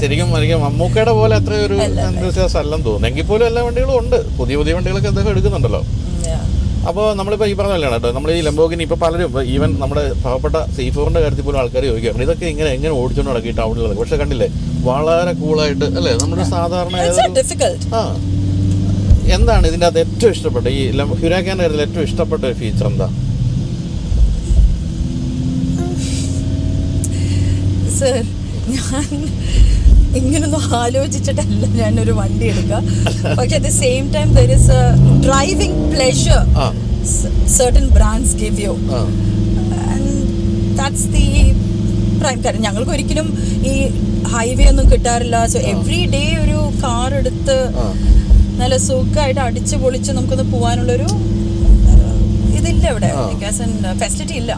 ശരിക്കും മമ്മൂക്കയുടെ പോലെ അത്രയൊരു എന്തൂസിയാസം അല്ലെന്ന് തോന്നുന്നു. എങ്കിൽ പോലും എല്ലാ വണ്ടികളും ഉണ്ട്. പുതിയ പുതിയ വണ്ടികളൊക്കെ അദ്ദേഹം എടുക്കുന്നുണ്ടല്ലോ. അപ്പോൾ നമ്മളിപ്പോൾ ഈ പറഞ്ഞല്ലാണ് കേട്ടോ, നമ്മൾ ഈ ലംബോർഗിനി ഇപ്പോൾ പലരും ഈവൻ നമ്മുടെ പാവപ്പെട്ട C4ന്റെ കാര്യത്തിൽ പോലും ആൾക്കാർ ചോദിക്കുകയാണ് ഇതൊക്കെ എങ്ങനെ ഓടിച്ചുകൊണ്ട് നടക്കി ടൗണിലുള്ളത്. പക്ഷെ കണ്ടില്ലേ, വളരെ കൂളായിട്ട് അല്ലേ? നമ്മുടെ സാധാരണ എന്താണ് ഇതിൻ്റെ അകത്ത് ഏറ്റവും ഇഷ്ടപ്പെട്ട ഈ ഹുരാക്കാൻ്റെ കാര്യത്തിൽ ഏറ്റവും ഇഷ്ടപ്പെട്ട ഒരു ഫീച്ചർ എന്താ? സർ, ഞാൻ ഇങ്ങനൊന്നും ആലോചിച്ചിട്ടല്ല ഞാനൊരു വണ്ടി എടുക്കുക. പക്ഷെ at the same time there is A driving pleasure certain brands give you and that's the prime. കാരണം ഞങ്ങൾക്ക് ഒരിക്കലും ഈ ഹൈവേ ഒന്നും കിട്ടാറില്ല. സോ എവറി ഡേ ഒരു കാർ എടുത്ത് നല്ല സുഖമായിട്ട് അടിച്ച് പൊളിച്ച് നമുക്കൊന്ന് പോകാനുള്ളൊരു ഇതില്ല ഇവിടെ, ഫെസിലിറ്റി ഇല്ല.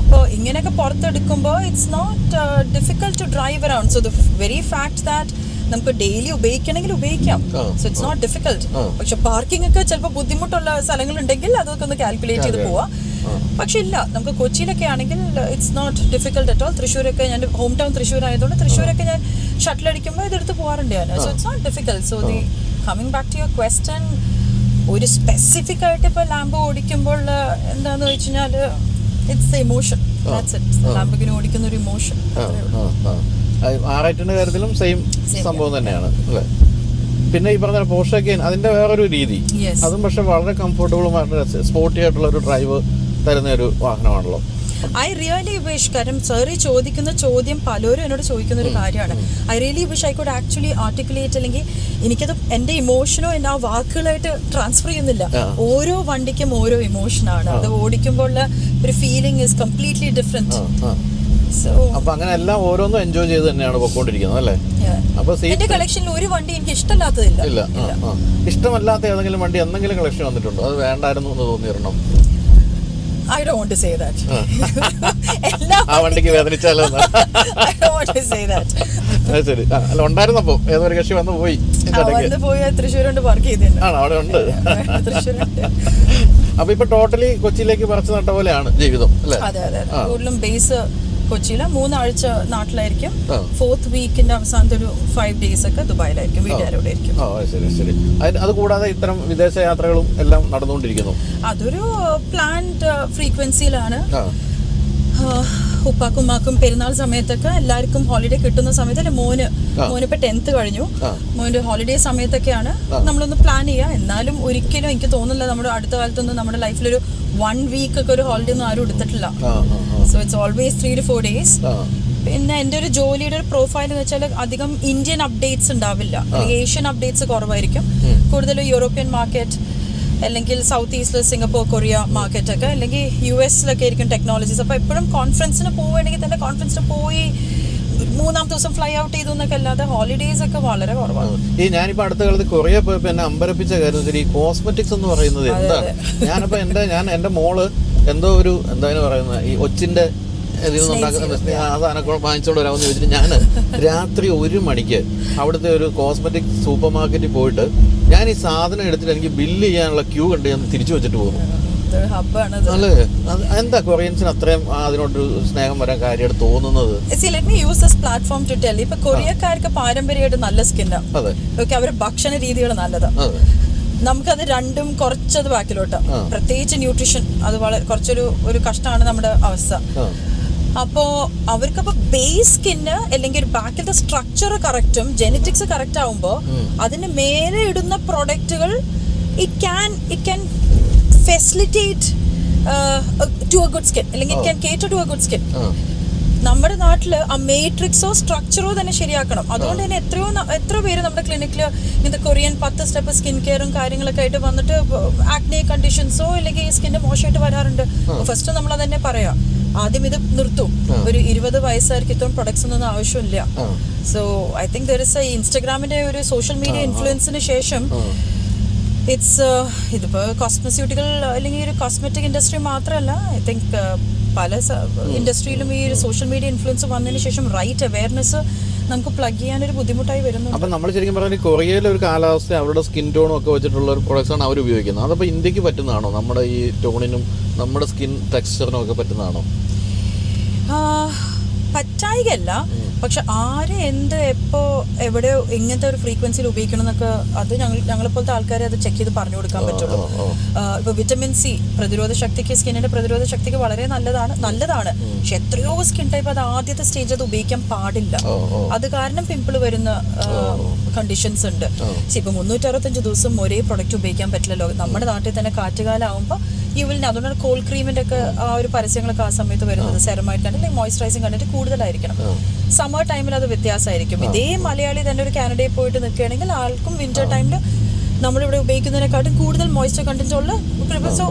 അപ്പോൾ ഇങ്ങനെയൊക്കെ പുറത്തെടുക്കുമ്പോൾ it's not difficult to drive around. So the very fact that നമുക്ക് ഡെയിലി ഉപയോഗിക്കണമെങ്കിൽ ഉപയോഗിക്കാം. So it's not difficult. പക്ഷെ പാർക്കിംഗ് ഒക്കെ ചിലപ്പോൾ ബുദ്ധിമുട്ടുള്ള സ്ഥലങ്ങളുണ്ടെങ്കിൽ അതൊക്കെ ഒന്ന് കാൽക്കുലേറ്റ് ചെയ്ത് പോവാം. പക്ഷെ ഇല്ല, നമുക്ക് കൊച്ചിയിലൊക്കെ ആണെങ്കിൽ it's not difficult at all. തൃശ്ശൂരൊക്കെ ഞാൻ ഹോം ടൗൺ തൃശ്ശൂർ ആയതുകൊണ്ട് തൃശ്ശൂരൊക്കെ ഞാൻ ഷട്ടിൽ അടിക്കുമ്പോൾ ഇതെടുത്ത് പോകാറുണ്ട് ഞാൻ. So it's not difficult. So the coming back to your question, ഒരു സ്പെസിഫിക് ആയിട്ട് ഇപ്പോൾ ലാംബോ ഓടിക്കുമ്പോൾ എന്താണെന്ന് വെച്ച് കഴിഞ്ഞാൽ ഇറ്റ്സ് ദ ഇമോഷൻ. ലാംബോർഗിനി ഓടിക്കുന്ന ഒരു ഇമോഷൻ. R8-ന്റെ കാര്യത്തിലും സെയിം സംഭവം തന്നെയാണ് അല്ലേ? പിന്നെ ഈ പറഞ്ഞ പോർഷെ അതിന്റെ വേറൊരു രീതി, അതും പക്ഷെ വളരെ കംഫർട്ടബിളും സ്പോർട്ടി ആയിട്ടുള്ള ഒരു ഡ്രൈവ് തരുന്ന ഒരു വാഹനമാണല്ലോ. ഐ റിയലി വിഷ്, കാരണം സാറി ചോദിക്കുന്ന ചോദ്യം പലരും എന്നോട് ചോദിക്കുന്ന ഒരു കാര്യമാണ്. I really wish I could actually articulate, അല്ലെങ്കിൽ എനിക്കത് എൻ്റെ ഇമോഷനോ എൻ്റെ ആ വാക്കുകളായിട്ട് ട്രാൻസ്ഫർ ചെയ്യുന്നില്ല. ഓരോ വണ്ടിക്കും ഓരോ ഇമോഷനാണ്, അത് ഓടിക്കുമ്പോൾ ഒരു ഫീലിംഗ് ഇസ് കംപ്ലീറ്റ്ലി ഡിഫറെന്റ്. അപ്പൊ അങ്ങനെ എല്ലാം ഓരോന്നും എൻജോയ് ചെയ്ത് തന്നെയാണ് പോയിക്കൊണ്ടിരിക്കുന്നത് അല്ലേ? അപ്പൊ എന്റെ കളക്ഷനിൽ ഒരു വണ്ടി എനിക്ക് ഇഷ്ടമല്ലാത്തതില്ല. ഇല്ല, ഇഷ്ടമല്ലാത്ത ഏതെങ്കിലും വണ്ടി എന്തെങ്കിലും കളക്ഷൻ വന്നിട്ടുണ്ടോ? അത് വേണ്ടായിരുന്നു എന്ന് തോന്നിയിരണോ? I don't want to say that. ആ വണ്ടിക്ക് വേദനിച്ചാലോ? I don't want to say that. ശരി. അല്ല, ഉണ്ടായിരുന്നപ്പോ ഏതൊരു കക്ഷി വന്നു പോയി തൃശ്ശൂരുണ്ട് പാർക്ക് ചെയ്തിട്ടുണ്ട്. ആണോ? അവിടെ ഉണ്ട്. അപ്പൊ ഇപ്പൊ ടോട്ടലി കൊച്ചിയിലേക്ക് പറിച്ചു നട്ട പോലെയാണ് ജീവിതം അല്ലേ? അതെ അതെ, കൂടുതലും ബേസ് കൊച്ചിയിലെ 3 ആഴ്ച നാട്ടിലായിരിക്കും. 4th വീക്കിന്റെ അവസാനത്തെ ഒരു 5 days ഒക്കെ ദുബായിലായിരിക്കും, വീട്ടുകാരോടെ ആയിരിക്കും. ശരി ശരി. അത് കൂടാതെ ഇത്തരം വിദേശ യാത്രകളും എല്ലാം നടന്നുകൊണ്ടിരിക്കുന്നു. അതൊരു പ്ലാൻഡ് ഫ്രീക്വൻസിയിലാണ്. ഉപ്പാക്കുമാക്കും പെരുന്നാൾ സമയത്തൊക്കെ എല്ലാവർക്കും ഹോളിഡേ കിട്ടുന്ന സമയത്ത്, മോനിപ്പോ 10th കഴിഞ്ഞു, മോന്റെ ഹോളിഡേ സമയത്തൊക്കെയാണ് നമ്മളൊന്ന് പ്ലാൻ ചെയ്യുക. എന്നാലും ഒരിക്കലും എനിക്ക് തോന്നുന്നില്ല നമ്മുടെ അടുത്ത കാലത്തൊന്നും നമ്മുടെ ലൈഫിലൊരു 1 week ഒക്കെ ഒരു ഹോളിഡേ ഒന്നും ആരും എടുത്തിട്ടില്ല. So it's always 3 to 4 days. പിന്നെ എൻ്റെ ഒരു ജോലിയുടെ ഒരു പ്രൊഫൈൽ എന്ന് വെച്ചാൽ അധികം ഇന്ത്യൻ അപ്ഡേറ്റ്സ് ഉണ്ടാവില്ല, ഏഷ്യൻ അപ്ഡേറ്റ്സ് കുറവായിരിക്കും. കൂടുതലും യൂറോപ്യൻ മാർക്കറ്റ്, അല്ലെങ്കിൽ സൗത്ത് ഈസ്റ്റിൽ സിംഗപ്പൂർ, കൊറിയ മാർക്കറ്റ് ഒക്കെ, അല്ലെങ്കിൽ US-ലൊക്കെ ആയിരിക്കും ടെക്നോളജീസ്. അപ്പോൾ എപ്പോഴും കോൺഫറൻസിന് പോവുകയാണെങ്കിൽ തന്നെ കോൺഫറൻസിന് പോയി 3-ാമത്തെ ദിവസം ഫ്ലൈ ഔട്ട് ചെയ്തു എന്നൊക്കെ അല്ലാതെ ഹോളിഡേയ്സ് ഒക്കെ വളരെ കുറവാണ്. ഈ ഞാനിപ്പോ അടുത്ത കാലത്ത് കൊറിയ പോയപ്പോ എന്നെ അമ്പരപ്പിച്ച കാര്യം ഈ കോസ്മെറ്റിക്സ് എന്ന് പറയുന്നത് എന്താണ്. ഞാനിപ്പോ എന്റെ മോള് എന്തോ ഒരു എന്താണ് പറയുന്നത്, ഈ ഒച്ചിന്റെ സാധനമൊക്കെ വാങ്ങിച്ചോണ്ട് വരാമെന്ന് ചോദിച്ചിട്ട് ഞാൻ രാത്രി 1 മണിക്ക് അവിടുത്തെ ഒരു കോസ്മെറ്റിക് സൂപ്പർ മാർക്കറ്റിൽ പോയിട്ട് ഞാൻ ഈ സാധനം എടുത്തിട്ട് എനിക്ക് ബില്ല് ചെയ്യാനുള്ള ക്യൂ കണ്ട് ഞാൻ തിരിച്ചു വെച്ചിട്ട് പോകുന്നു. അല്ലേ? എന്താ കൊറിയൻസിന് അത്രയും അതിനോടൊരു സ്നേഹം വരാൻ കാര്യമായിട്ട് തോന്നുന്നത്? ഇപ്പൊ കൊറിയക്കാർക്ക് പാരമ്പര്യമായിട്ട് നല്ല സ്കിന്നാണ്. ഓക്കെ, അവരുടെ ഭക്ഷണ രീതികൾ നല്ലതാണ്. നമുക്കത് രണ്ടും കുറച്ചത് ബാക്കിലോട്ടാ, പ്രത്യേകിച്ച് ന്യൂട്രീഷൻ അത് വളരെ കുറച്ചൊരു കഷ്ടമാണ് നമ്മുടെ അവസ്ഥ. അപ്പോ അവർക്കപ്പോ ബേസ് സ്കിന്ന് അല്ലെങ്കിൽ ബാക്കിലത്തെ സ്ട്രക്ചർ കറക്റ്റും ജെനറ്റിക്സ് കറക്റ്റ് ആവുമ്പോ അതിന് മേലെ ഇടുന്ന പ്രൊഡക്റ്റുകൾ it can facilitate to a good skin, അല്ലെങ്കിൽ it can cater to a good skin. നമ്മുടെ നാട്ടില് ആ മേട്രിക്സോ സ്ട്രക്ചറോ തന്നെ ശരിയാക്കണം. അതുകൊണ്ട് തന്നെ എത്ര പേര് നമ്മുടെ ക്ലിനിക്കിൽ ഇങ്ങനത്തെ കൊറിയൻ 10 സ്റ്റെപ്പ് സ്കിൻ കെയറും കാര്യങ്ങളൊക്കെ ആയിട്ട് വന്നിട്ട് ആക്നെ കണ്ടീഷൻസോ അല്ലെങ്കിൽ ഈ സ്കിന്റെ മോശമായിട്ട് വരാറുണ്ട്. ഫസ്റ്റ് നമ്മൾ അതന്നെ പറയാം, ആദ്യം ഇത് നിർത്തും. ഒരു 20 വയസ്സായിരിക്കും ഇത്രയും പ്രൊഡക്ട്സ് ഒന്നും ആവശ്യമില്ല. So I think there is ഇൻസ്റ്റഗ്രാമിന്റെ ഒരു സോഷ്യൽ മീഡിയ ഇൻഫ്ലുവൻസിന് ശേഷം ഇതിപ്പോ കോസ്മെസ്യൂട്ടിക്കൽ അല്ലെങ്കിൽ ഒരു കോസ്മെറ്റിക് ഇൻഡസ്ട്രി മാത്രമല്ല, ഐ തിങ്ക് പല ഇൻഡസ്ട്രിയിലും ഈ ഒരു സോഷ്യൽ മീഡിയ ഇൻഫ്ലുവൻസ് വന്നതിന് ശേഷം റൈറ്റ് അവയർനെസ് നമുക്ക് പ്ലഗ് ചെയ്യാനൊരു ബുദ്ധിമുട്ടായി വരുന്നു. അപ്പം നമ്മൾ ശരിക്കും പറഞ്ഞാൽ കൊറിയയിലെ ഒരു കാലാവസ്ഥ അവരുടെ സ്കിൻ ടോണും ഒക്കെ വെച്ചിട്ടുള്ള ഒരു പ്രൊഡക്ട്സാണ് അവർ ഉപയോഗിക്കുന്നത്. അതപ്പോൾ ഇന്ത്യക്ക് പറ്റുന്നതാണോ? നമ്മുടെ ഈ ടോണിനും നമ്മുടെ സ്കിൻ ടെക്സ്ചറിനും ഒക്കെ പറ്റുന്നതാണോ? പറ്റായികയല്ല, പക്ഷെ ആര് എന്ത് എപ്പോ എവിടെ എങ്ങനത്തെ ഒരു ഫ്രീക്വൻസിയിൽ ഉപയോഗിക്കണം എന്നൊക്കെ അത് ഞങ്ങളെപ്പോലത്തെ ആൾക്കാരെ അത് ചെക്ക് ചെയ്ത് പറഞ്ഞു കൊടുക്കാൻ പറ്റുള്ളൂ. ഇപ്പൊ വിറ്റമിൻ സി പ്രതിരോധ ശക്തിക്ക്, സ്കിന്നിന്റെ പ്രതിരോധ ശക്തിക്ക് വളരെ നല്ലതാണ്. പക്ഷെ എത്രയോ സ്കിൻ ടൈപ്പ് അത് ആദ്യത്തെ സ്റ്റേജ് അത് ഉപയോഗിക്കാൻ പാടില്ല. അത് കാരണം പിമ്പിൾ വരുന്ന കണ്ടീഷൻസ് ഉണ്ട്. ഇപ്പൊ 365 ദിവസം ഒരേ പ്രൊഡക്റ്റ് ഉപയോഗിക്കാൻ പറ്റില്ലല്ലോ. നമ്മുടെ നാട്ടിൽ തന്നെ കാറ്റുകാലം ആകുമ്പോൾ അതുകൊണ്ടാണ് കോൾഡ് ക്രീമിന്റെ ഒക്കെ ആ ഒരു പരസ്യങ്ങളൊക്കെ ആ സമയത്ത് വരുന്നത്. സെറമായിട്ട് കണ്ടിട്ട് മോയ്സ്ചറൈസിങ് കണ്ടിട്ട് കൂടുതലായിരിക്കണം. സമ്മർ ടൈമിൽ അത് വ്യത്യാസമായിരിക്കും. ഇതേ മലയാളി തന്നെ ഒരു കാനഡയിൽ പോയിട്ട് നിൽക്കുകയാണെങ്കിൽ ആൾക്കും വിന്റർ ടൈമിൽ നമ്മളിവിടെ ഉപയോഗിക്കുന്നതിനെക്കാട്ടും കൂടുതൽ മോയ്സ്ചർ കണ്ടന്റ് ഉള്ള സോ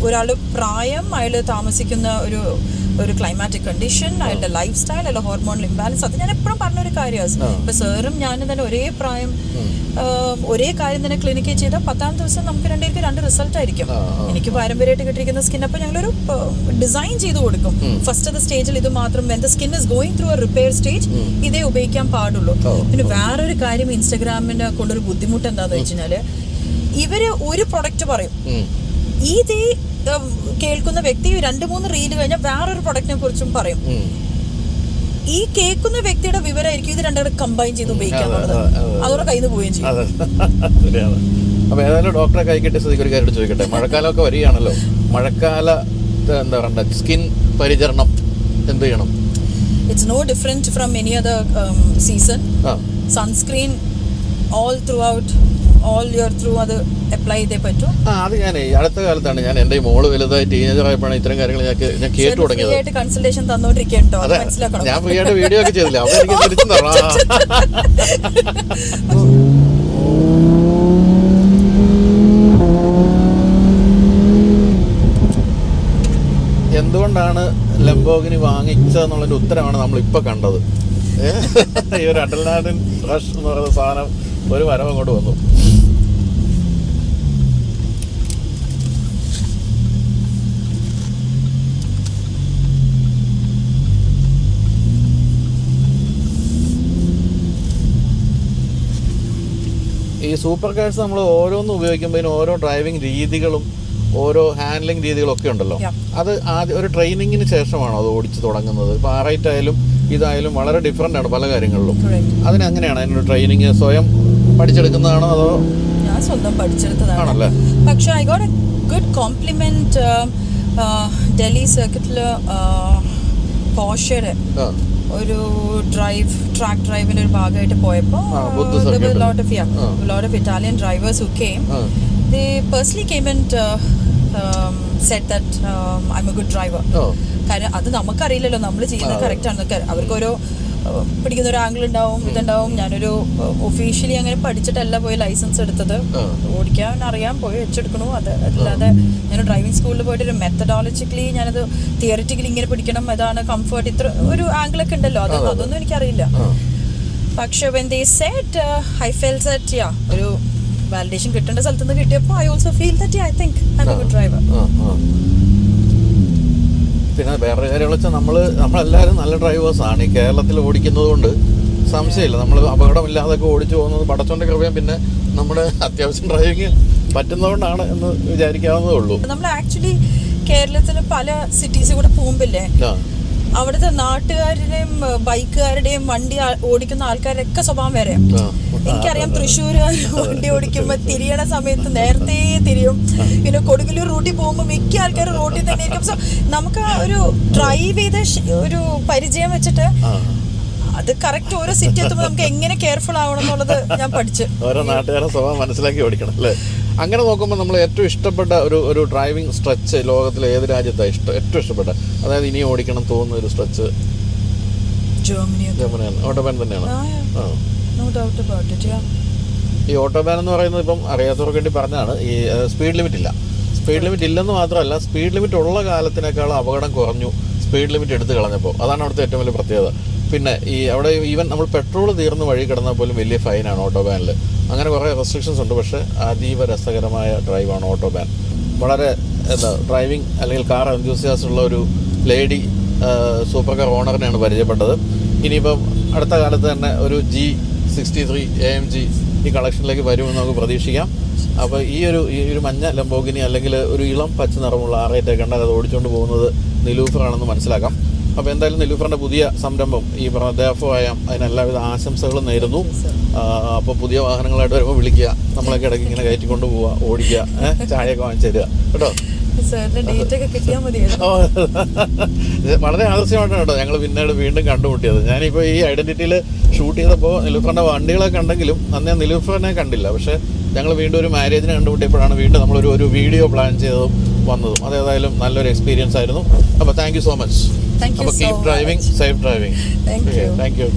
ഒരാളുടെ പ്രായം, അയാൾ താമസിക്കുന്ന ഒരു ക്ലൈമാറ്റിക് കണ്ടീഷൻ, അയാളുടെ ലൈഫ് സ്റ്റൈൽ, അയാളുടെ ഹോർമോണൽ ഇംബാലൻസ്, അത് ഞാൻ എപ്പോഴും പറഞ്ഞൊരു കാര്യമാണ്. ഇപ്പൊ സാറും ഞാനും തന്നെ ഒരേ പ്രായം ഒരേ കാര്യം തന്നെ ക്ലിനിക്കിൽ ചെയ്താൽ 10ാം ദിവസം നമുക്ക് രണ്ടുപേർക്ക് 2 റിസൾട്ട് ആയിരിക്കും. എനിക്ക് പാരമ്പര്യമായിട്ട് കിട്ടിയിരിക്കുന്ന സ്കിൻ അപ്പോൾ ഞങ്ങളൊരു ഡിസൈൻ ചെയ്ത് കൊടുക്കും. ഫസ്റ്റ് സ്റ്റേജിൽ ഇത് മാത്രം, when the skin is going through A repair stage, ഇതേ ഉപയോഗിക്കാൻ പാടുള്ളൂ. പിന്നെ വേറൊരു കാര്യം ഇൻസ്റ്റഗ്രാമിന്റെ കൊണ്ടൊരു ബുദ്ധിമുട്ട് എന്താണെന്ന് വെച്ചാല് ഇവര് ഒരു പ്രൊഡക്റ്റ് പറയും, ഇതേ കേൾക്കുന്ന വ്യക്തി 2-3 റീല് കഴിഞ്ഞാൽ വേറൊരു പ്രൊഡക്റ്റിനെ കുറിച്ചും പറയും. ഈ കേൾക്കുന്ന വ്യക്തിയുടെ വിവരമായിരിക്കും ഇത് രണ്ടും കമ്പൈൻ ചെയ്ത് ഉപയോഗിക്കാൻ അതോടെ കയ്യിൽ നിന്ന് പോവുകയും ചെയ്യും. അപ്പൊ ഏതായാലും ഡോക്ടറെ കൈ കിട്ടിയ സ്ഥിതിക്ക് ഒരു കാര്യം ചോദിക്കട്ടെ, മഴക്കാലമൊക്കെ വരികയാണല്ലോ, മഴക്കാല എന്താ പറയുക സ്കിൻ പരിചരണം എന്ത് ചെയ്യണം? It's no different from any other season. Sunscreen all throughout all year through അത് അപ്ലൈ ചെയ്തേ പറ്റൂ. അത് ഞാൻ അടുത്ത കാലത്താണ് ഞാൻ എൻ്റെ മോള് വലുതായി ടീനേജർ ആയപ്പോഴാണ് ഇത്തരം കാര്യങ്ങൾ ഞാൻ കേട്ടു തുടങ്ങിയത്. ഫ്രീ ആയിട്ട് കൺസൾട്ടേഷൻ തന്നോണ്ടിരിക്കട്ടോ, മനസ്സിലാക്കണം. ഞാൻ ഫ്രീ ആയിട്ട് വീഡിയോ ഒക്കെ ചെയ്തില്ല, അപ്പൊ എനിക്ക് തിരിച്ചു തരണം. എന്തുകൊണ്ടാണ് ലംബോർഗിനി വാങ്ങിച്ചതെന്നുള്ളതിൻ്റെ ഉത്തരമാണ് നമ്മളിപ്പോൾ കണ്ടത്. ഈ ഒരു അഡ്രിനാലിൻ റഷ് എന്ന് പറയുന്ന സാധനം ഒരു വരവ് അങ്ങോട്ട് വന്നു. ഈ സൂപ്പർ കാർസ് നമ്മൾ ഓരോന്നും ഉപയോഗിക്കുമ്പോഴതിന് ഓരോ ഡ്രൈവിംഗ് രീതികളും ഓരോ ഹാൻഡ്ലിംഗ് രീതികളൊക്കെ ഉണ്ടല്ലോ. അത് ആദ്യം ഒരു ട്രെയിനിങ്ങിന് ശേഷമാണോ അത് ഓടിച്ച് തുടങ്ങുന്നത്? ഇപ്പോൾ R8 ആയാലും ഇതായാലും വളരെ ഡിഫറെൻ്റ് ആണ് പല കാര്യങ്ങളിലും. അതിനെങ്ങനെയാണ് അതിനൊരു ട്രെയിനിങ് സ്വയം പഠിച്ചെടുക്കുന്നതാണോ അതോ? ഞാൻ സ്വന്തം പഠിച്ചെടുത്തതാണ്. ആണല്ലേ? പക്ഷേ I got a good compliment Delhi സർക്കിറ്റിൽ പോർഷയുടെ ഒരു ട്രാക്ക് ഡ്രൈവിൻ്റെ ഒരു ഭാഗമായിട്ട് പോയപ്പോൾ lot of Italian drivers who came. They personally came and said that I'm a good driver. കാരണം അത് നമുക്കറിയില്ലല്ലോ നമ്മൾ ചെയ്യുന്നത് കറക്റ്റ് ആണെന്നൊക്കെ. അവർക്കൊരു പിടിക്കുന്ന ഒരു ആംഗിൾ ഉണ്ടാവും, ഇതുണ്ടാവും. ഞാനൊരു ഒഫീഷ്യലി അങ്ങനെ പഠിച്ചിട്ടല്ല പോയി ലൈസൻസ് എടുത്തത്. ഓടിക്കാൻ അറിയാൻ പോയി വെച്ചെടുക്കണു. അത് അല്ലാതെ ഞാൻ ഡ്രൈവിംഗ് സ്കൂളിൽ പോയിട്ട് ഒരു മെത്തഡോളജിക്കലി ഞാനത് തിയറിറ്റിക്കലി ഇങ്ങനെ പിടിക്കണം, അതാണ് കംഫർട്ട്, ഇത്ര ഒരു ആംഗിളൊക്കെ ഉണ്ടല്ലോ, അതൊന്നും എനിക്കറിയില്ല. പക്ഷെ when they said I felt that ഒരു വാലിഡേഷൻ കിട്ടേണ്ട സ്ഥലത്ത് നിന്ന് കിട്ടിയപ്പോൾ I also feel that I think I M A good driver. പിന്നെ വേറൊരു കാര്യം വെച്ചാൽ നമ്മളെല്ലാവരും നല്ല ഡ്രൈവേഴ്സാണ്. ഈ കേരളത്തിൽ ഓടിക്കുന്നത് കൊണ്ട് സംശയമില്ല, നമ്മൾ അപകടമില്ലാതൊക്കെ ഓടിച്ചു പോകുന്നത് പടച്ചോൻ്റെ കൃപയും പിന്നെ നമ്മുടെ അത്യാവശ്യം ഡ്രൈവിങ് പറ്റുന്നതുകൊണ്ടാണ് എന്ന് വിചാരിക്കാവുന്നതേ ഉള്ളൂ. നമ്മൾ ആക്ച്വലി കേരളത്തിൽ പല സിറ്റീസിൽ കൂടെ പോകുമ്പില്ലേ, അവിടുത്തെ നാട്ടുകാരുടെയും ബൈക്കുകാരുടെയും വണ്ടി ഓടിക്കുന്ന ആൾക്കാരുടെയൊക്കെ സ്വഭാവം വേറെ. എനിക്കറിയാം തൃശ്ശൂർ വണ്ടി ഓടിക്കുമ്പോൾ തിരിയണ സമയത്ത് നേരത്തെ തിരിയും. പിന്നെ കൊടുങ്ങല്ലൂർ റൂട്ടിൽ പോകുമ്പോൾ മിക്ക ആൾക്കാരും റോട്ടിൽ തന്നെ ഇരിക്കും. സോ നമുക്ക് ഒരു ഡ്രൈവ് ചെയ്ത ഒരു പരിചയം വെച്ചിട്ട് അത് കറക്റ്റ് ഓരോ സിറ്റി എത്തുമ്പോൾ നമുക്ക് എങ്ങനെ കെയർഫുൾ ആവണം എന്നുള്ളത് ഞാൻ പഠിച്ചു. ഓരോ നാട്ടുകാരുടെ സ്വഭാവം മനസ്സിലാക്കി ഓടിക്കണം അല്ലേ? അങ്ങനെ നോക്കുമ്പോൾ നമ്മൾ ഏറ്റവും ഇഷ്ടപ്പെട്ട ഒരു ഡ്രൈവിംഗ് സ്ട്രെച്ച് ലോകത്തിലെ ഏത് രാജ്യത്താണ് ഏറ്റവും ഇഷ്ടപ്പെട്ട, അതായത് ഇനി ഓടിക്കണം തോന്നുന്ന ഒരു സ്ട്രെച്ച്? ജർമ്മനിയാണ്. ഓട്ടോബാൻ തന്നെയാണ്. ഈ ഓട്ടോബാൻ എന്ന് പറയുന്നത് ഇപ്പം അറിയാത്തവർക്ക് വേണ്ടി പറഞ്ഞതാണ്. ഈ സ്പീഡ് ലിമിറ്റ് ഇല്ല. സ്പീഡ് ലിമിറ്റ് ഇല്ലെന്ന് മാത്രമല്ല, സ്പീഡ് ലിമിറ്റ് ഉള്ള കാലത്തിനേക്കാളും അപകടം കുറഞ്ഞു സ്പീഡ് ലിമിറ്റ് എടുത്ത് കളഞ്ഞപ്പോൾ. അതാണ് അവിടുത്തെ ഏറ്റവും വലിയ പ്രത്യേകത. പിന്നെ ഈ അവിടെ ഈവൻ നമ്മൾ പെട്രോൾ തീർന്ന് വഴി കിടന്നാൽ പോലും വലിയ ഫൈനാണ് ഓട്ടോബാനിൽ. അങ്ങനെ കുറേ റെസ്ട്രിക്ഷൻസ് ഉണ്ട്. പക്ഷേ അതീവ രസകരമായ ഡ്രൈവാണ് ഓട്ടോബാൻ. വളരെ ഡ്രൈവിംഗ് അല്ലെങ്കിൽ കാർ എൻതൂസിയാസ്റ്റ് ഉള്ള ഒരു ലേഡി സൂപ്പർ കാർ ഓണറിനെയാണ് പരിചയപ്പെട്ടത്. ഇനിയിപ്പം അടുത്ത കാലത്ത് തന്നെ ഒരു G63 AMG ഈ കളക്ഷനിലേക്ക് വരുമെന്ന് നമുക്ക് പ്രതീക്ഷിക്കാം. അപ്പോൾ ഈ ഒരു മഞ്ഞ ലംബോർഗിനി അല്ലെങ്കിൽ ഒരു ഇളം പച്ച നിറമുള്ള R8 കണ്ടാൽ അത് ഓടിച്ചുകൊണ്ട് പോകുന്നത് നിലൂഫറാണെന്ന് മനസ്സിലാക്കാം. അപ്പോൾ എന്തായാലും നിലൂഫറിൻ്റെ പുതിയ സംരംഭം ഈ പറഞ്ഞ ദേഫോയാം അതിനെല്ലാവിധ ആശംസകളും നേരുന്നു. അപ്പോൾ പുതിയ വാഹനങ്ങളായിട്ട് വരുമ്പോൾ വിളിക്കുക, നമ്മളൊക്കെ ഇടയ്ക്ക് ഇങ്ങനെ കയറ്റിക്കൊണ്ട് പോവുക, ഓടിക്കുക, ചായയൊക്കെ വാങ്ങിച്ചു തരിക കേട്ടോ. വളരെ ആദർശമായിട്ടാണ് കേട്ടോ ഞങ്ങൾ പിന്നീട് വീണ്ടും കണ്ടുമുട്ടിയത്. ഞാനിപ്പോൾ ഈ ഐഡന്റിറ്റിയിൽ ഷൂട്ട് ചെയ്തപ്പോൾ നിലൂഫറിൻ്റെ വണ്ടികളൊക്കെ കണ്ടെങ്കിലും അന്ന് ഞാൻ നിലൂഫറിനെ കണ്ടില്ല. പക്ഷേ ഞങ്ങൾ വീണ്ടും ഒരു മാരേജിന് കണ്ടുമുട്ടിയപ്പോഴാണ് വീണ്ടും നമ്മളൊരു വീഡിയോ പ്ലാൻ ചെയ്തതും വന്നതും. അതേതായാലും നല്ലൊരു എക്സ്പീരിയൻസ് ആയിരുന്നു. അപ്പോൾ താങ്ക് യു സോ മച്ച്. അപ്പോൾ keep driving, safe driving. Thank you. Thank you.